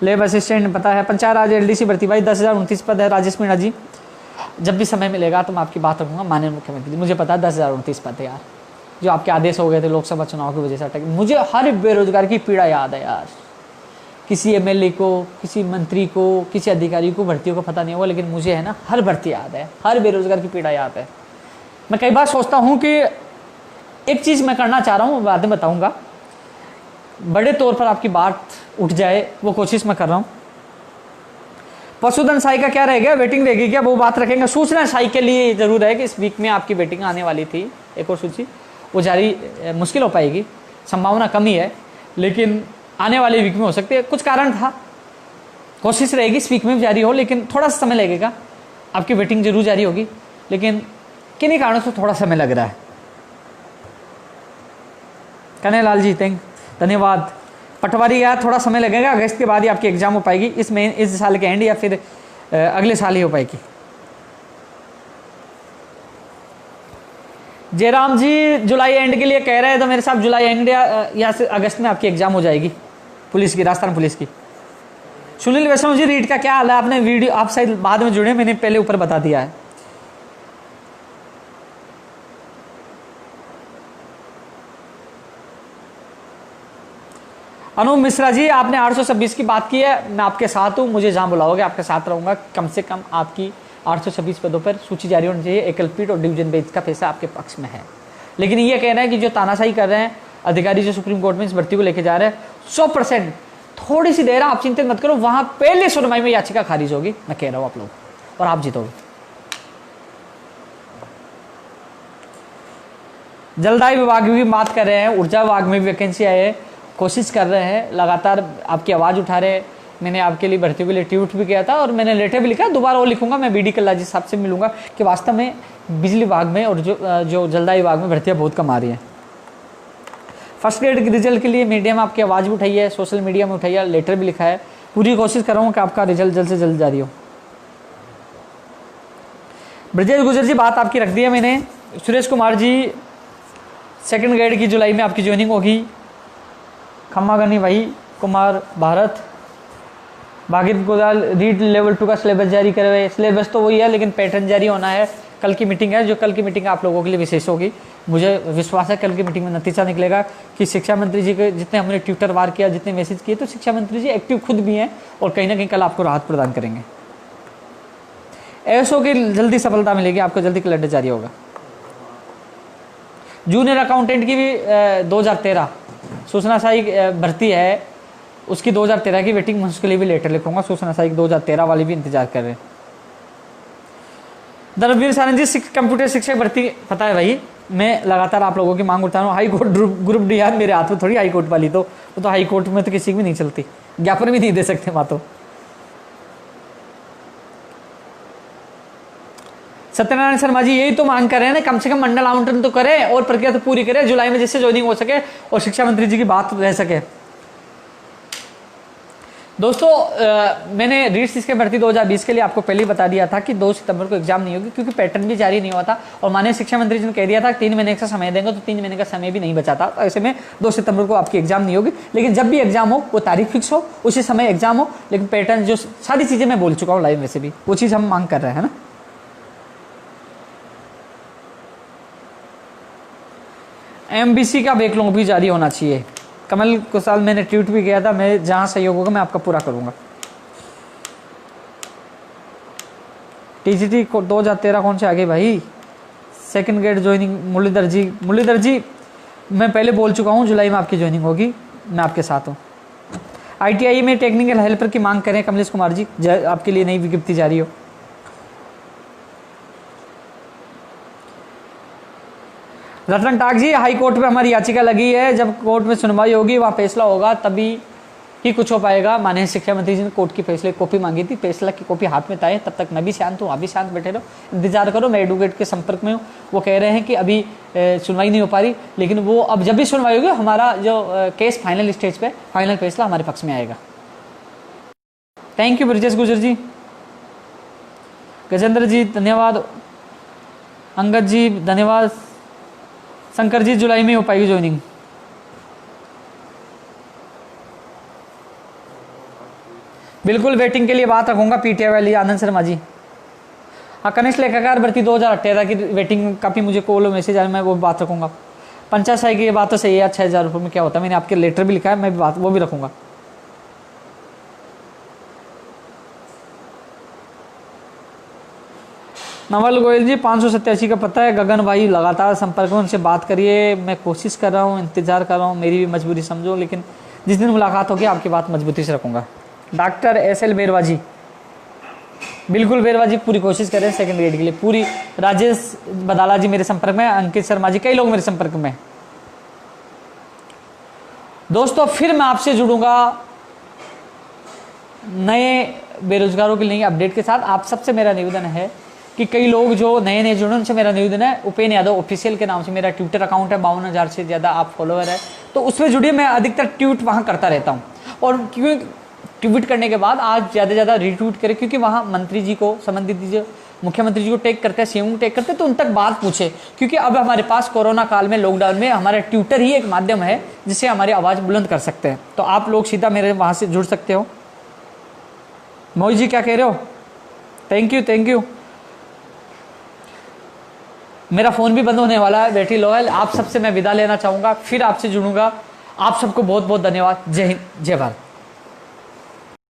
लेब असिस्टेंट पता है, पंचायत राज एलडीसी भर्ती भाई 10,029 पद है। राजेश मीणा जी, जब भी समय मिलेगा तो मैं आपकी बात रखूंगा माननीय मुख्यमंत्री जी। मुझे पता है 10,029 पद है यार, जो आपके आदेश हो गए थे लोकसभा चुनाव की वजह से अटक। मुझे हर बेरोजगार की पीड़ा याद है यार, किसी एमएलए को, किसी मंत्री को, किसी अधिकारी को भर्तियों को पता नहीं होगा, लेकिन मुझे है ना हर भर्ती याद है, हर बेरोजगार की पीड़ा याद है। मैं कई बार सोचता हूँ कि एक चीज़ मैं करना चाह रहा हूँ, बाद में बताऊँगा, बड़े तौर पर आपकी बात उठ जाए, वो कोशिश मैं कर रहा हूँ। पशुधन सहायिका क्या रह गया, वेटिंग रहेगी क्या, वो बात रखेंगे। सूचना सहायिका के लिए जरूर है कि इस वीक में आपकी वेटिंग आने वाली थी, एक और सूची वो जारी मुश्किल हो पाएगी, संभावना कम ही है, लेकिन आने वाले वीक में हो सकती है। कुछ कारण था, कोशिश रहेगी इस वीक में जारी हो, लेकिन थोड़ा सा समय लगेगा। आपकी वेटिंग जरूर जारी होगी, लेकिन किन्हीं कारणों से थोड़ा समय लग रहा है। कन्हैयालाल जी धन्यवाद। पटवारी यार थोड़ा समय लगेगा, अगस्त के बाद ही आपकी एग्जाम हो पाएगी, इस साल के एंड या फिर अगले साल ही हो पाएगी। जयराम जी जुलाई एंड के लिए कह रहे हैं, तो मेरे साहब जुलाई एंड या से अगस्त में आपकी एग्जाम हो जाएगी पुलिस की, राजस्थान पुलिस की। सुनील वैष्णव जी रीट का क्या हाल है? आपने वीडियो, आप शायद बाद में जुड़े, मैंने पहले ऊपर बता दिया है। अनूप मिश्रा जी, आपने 826 की बात की है, मैं आपके साथ हूं, मुझे जहां बुलाओगे आपके साथ रहूंगा। कम से कम आपकी 826 पदों पर सूची जारी होनी चाहिए। एकल पीठ और डिवीजन बेंच का फैसला आपके पक्ष में है। लेकिन ये कहना है कि जो तानाशाही कर रहे हैं अधिकारी, जो सुप्रीम कोर्ट में इस भर्ती को लेके जा रहे हैं, 100% थोड़ी सी देर आप चिंतित मत करो, वहां पहले सुनवाई में याचिका खारिज होगी, मैं कह रहा हूं आप लोग, और आप जीतोगे। जलदाय विभाग में भी बात कर रहे हैं, ऊर्जा विभाग में भी वैकेंसी आए है, कोशिश कर रहे हैं, लगातार आपकी आवाज़ उठा रहे हैं। मैंने आपके लिए भर्ती के लिए ट्वीट भी किया था और मैंने लेटर भी लिखा, दोबारा वो लिखूंगा। मैं BD कल्ला जी साहब से मिलूंगा कि वास्तव में बिजली विभाग में और जो जलदाय विभाग में भर्तियाँ बहुत कम आ रही हैं। फर्स्ट ग्रेड के रिजल्ट के लिए मीडिया में आपकी आवाज़ भी उठाई है, सोशल मीडिया में उठाई है, लेटर भी लिखा है। पूरी कोशिश कर रहा हूँ कि आपका रिजल्ट जल्द से जल्द जारी हो। ब्रजेश गुजर जी, बात आपकी रख दी है मैंने। सुरेश कुमार जी, सेकंड ग्रेड की जुलाई में आपकी ज्वाइनिंग होगी। खम्मा गनी भाई, कुमार भारत, भागित गोदाल, रीड लेवल 2 का सिलेबस जारी करे हुए। सिलेबस तो वही है, लेकिन पैटर्न जारी होना है। कल की मीटिंग है, जो कल की मीटिंग आप लोगों के लिए विशेष होगी। मुझे विश्वास है कल की मीटिंग में नतीजा निकलेगा कि शिक्षा मंत्री जी के जितने हमने ट्विटर वार किया, जितने मैसेज किए, तो शिक्षा मंत्री जी एक्टिव खुद भी हैं और कहीं ना कहीं कल आपको राहत प्रदान करेंगे। ऐसो की जल्दी सफलता मिलेगी आपको, जल्दी कैलेंडर जारी होगा। जूनियर अकाउंटेंट की भी 2013 सूचना सहायक भर्ती है, उसकी 2013 की वेटिंग, मैं उसके लिए भी लेटर लिखूंगा। सूचना सहायक 2013 वाली भी इंतजार कर रहे हैं। धर्मवीर सारंग जी, कंप्यूटर शिक्षक भर्ती, पता है भाई, मैं लगातार आप लोगों की मांग उठा रहा हूँ। हाई कोर्ट ग्रुप डी यार, मेरे हाथ में थोड़ी हाई कोर्ट वाली, तो वो तो हाई कोर्ट में तो किसी की भी नहीं चलती, ज्ञापन भी नहीं दे सकते मातो। सत्यनारायण शर्मा जी, यही तो मांग कर रहे हैं ना, कम से कम मंडल आवंटन तो करें और प्रक्रिया तो पूरी करें, जुलाई में जिससे ज्वाइनिंग हो सके और शिक्षा मंत्री जी की बात रह सके। दोस्तों मैंने रीट्स इसके भर्ती 2020 के लिए आपको पहले ही बता दिया था कि 2 सितंबर को एग्जाम नहीं होगी, क्योंकि पैटर्न भी जारी नहीं हुआ था और माननीय शिक्षा मंत्री जी ने कह दिया था 3 महीने का समय देंगे, तो 3 महीने का समय भी नहीं बचा था। तो ऐसे में 2 सितंबर को आपकी एग्जाम नहीं होगी, लेकिन जब भी एग्जाम हो वो तारीख फिक्स हो, उसी समय एग्जाम हो। लेकिन पैटर्न जो सारी चीजें मैं बोल चुका हूँ लाइव में से भी, वो चीज हम मांग कर रहे हैं ना। MBC का बैकलॉग भी जारी होना चाहिए। कमल कुशाल, मैंने ट्वीट भी किया था, मैं जहां सहयोग होगा मैं आपका पूरा करूंगा। TGT 2013 कौन से आ गए भाई? सेकंड ग्रेड ज्वाइनिंग मुरलीधर जी, मैं पहले बोल चुका हूं, जुलाई में आपकी ज्वाइनिंग होगी, मैं आपके साथ हूं। ITI में टेक्निकल हेल्पर की मांग करें कमलेश कुमार जी, आपके लिए नई विज्ञप्ति जारी हो। रतन टाक जी, हाई कोर्ट में हमारी याचिका लगी है, जब कोर्ट में सुनवाई होगी, वहाँ फैसला होगा, तभी ही कुछ हो पाएगा। माननीय शिक्षा मंत्री जी ने कोर्ट की फैसले की कॉपी मांगी थी, फैसला की कॉपी हाथ में ताए, तब तक मैं भी शांत हूँ, आप भी शांत बैठे रहो, इंतजार करो। मैं एडवोकेट के संपर्क में हूँ, वो कह रहे हैं कि अभी सुनवाई नहीं हो पा रही, लेकिन वो अब जब भी सुनवाई होगी, हमारा जो केस फाइनल स्टेज पे, फाइनल फैसला हमारे पक्ष में आएगा। थैंक यू ब्रजेश गुजर जी, गजेंद्र जी धन्यवाद, अंगद जी धन्यवाद, शंकर जी जुलाई में हो पाएगी ज्वाइनिंग। बिल्कुल वेटिंग के लिए बात रखूंगा। PTI वाली आनंद शर्मा जी, हाँ, कनिष्ठ लेखाकार भर्ती 2018 की वेटिंग काफी मुझे कॉल मैसेज आया, मैं वो बात रखूंगा। पंचायत सहायक की ये बात तो सही है, 6000 रुपये में क्या होता है, मैंने आपके लेटर भी लिखा है, मैं भी बात वो भी रखूंगा। नवल गोयल जी, 587 का पता है। गगन भाई, लगातार संपर्क में उनसे बात करिए, मैं कोशिश कर रहा हूँ, इंतजार कर रहा हूँ, मेरी भी मजबूरी समझो, लेकिन जिस दिन मुलाकात होगी आपकी बात मजबूती से रखूंगा। डॉक्टर SL बेरवा जी, बिल्कुल बेरवा जी, पूरी कोशिश करें सेकंड ग्रेड के लिए पूरी। राजेश बदाला जी मेरे संपर्क में, अंकित शर्मा जी, कई लोग मेरे संपर्क में। दोस्तों फिर मैं आपसे जुड़ूंगा नए बेरोजगारों के लिए अपडेट के साथ। आप सबसे मेरा निवेदन है कि कई लोग जो नए नए जुड़े, उनसे मेरा निवेदन है, उपेन यादव ऑफिशियल के नाम से मेरा ट्विटर अकाउंट है, 52,000 से ज़्यादा आप फॉलोअर है, तो उसमें जुड़िए। मैं अधिकतर ट्वीट वहाँ करता रहता हूँ, और क्योंकि ट्वीट करने के बाद आज ज़्यादा से ज़्यादा रीट्वीट करें, क्योंकि वहाँ मंत्री जी को, संबंधित जो मुख्यमंत्री जी को टैग करते हैं, सीएम को टैग करते हैं, तो उन तक बात पूछे, क्योंकि अब हमारे पास कोरोना काल में, लॉकडाउन में हमारा ट्विटर ही एक माध्यम है जिससे हमारी आवाज़ बुलंद कर सकते हैं। तो आप लोग सीधा मेरे वहाँ से जुड़ सकते हो। मोहित जी क्या कह रहे हो? Thank you, thank you. मेरा फ़ोन भी बंद होने वाला है, बेटी लोयल। आप सबसे मैं विदा लेना चाहूँगा, फिर आपसे जुड़ूंगा। आप सबको बहुत बहुत धन्यवाद। जय हिंद, जय भारत।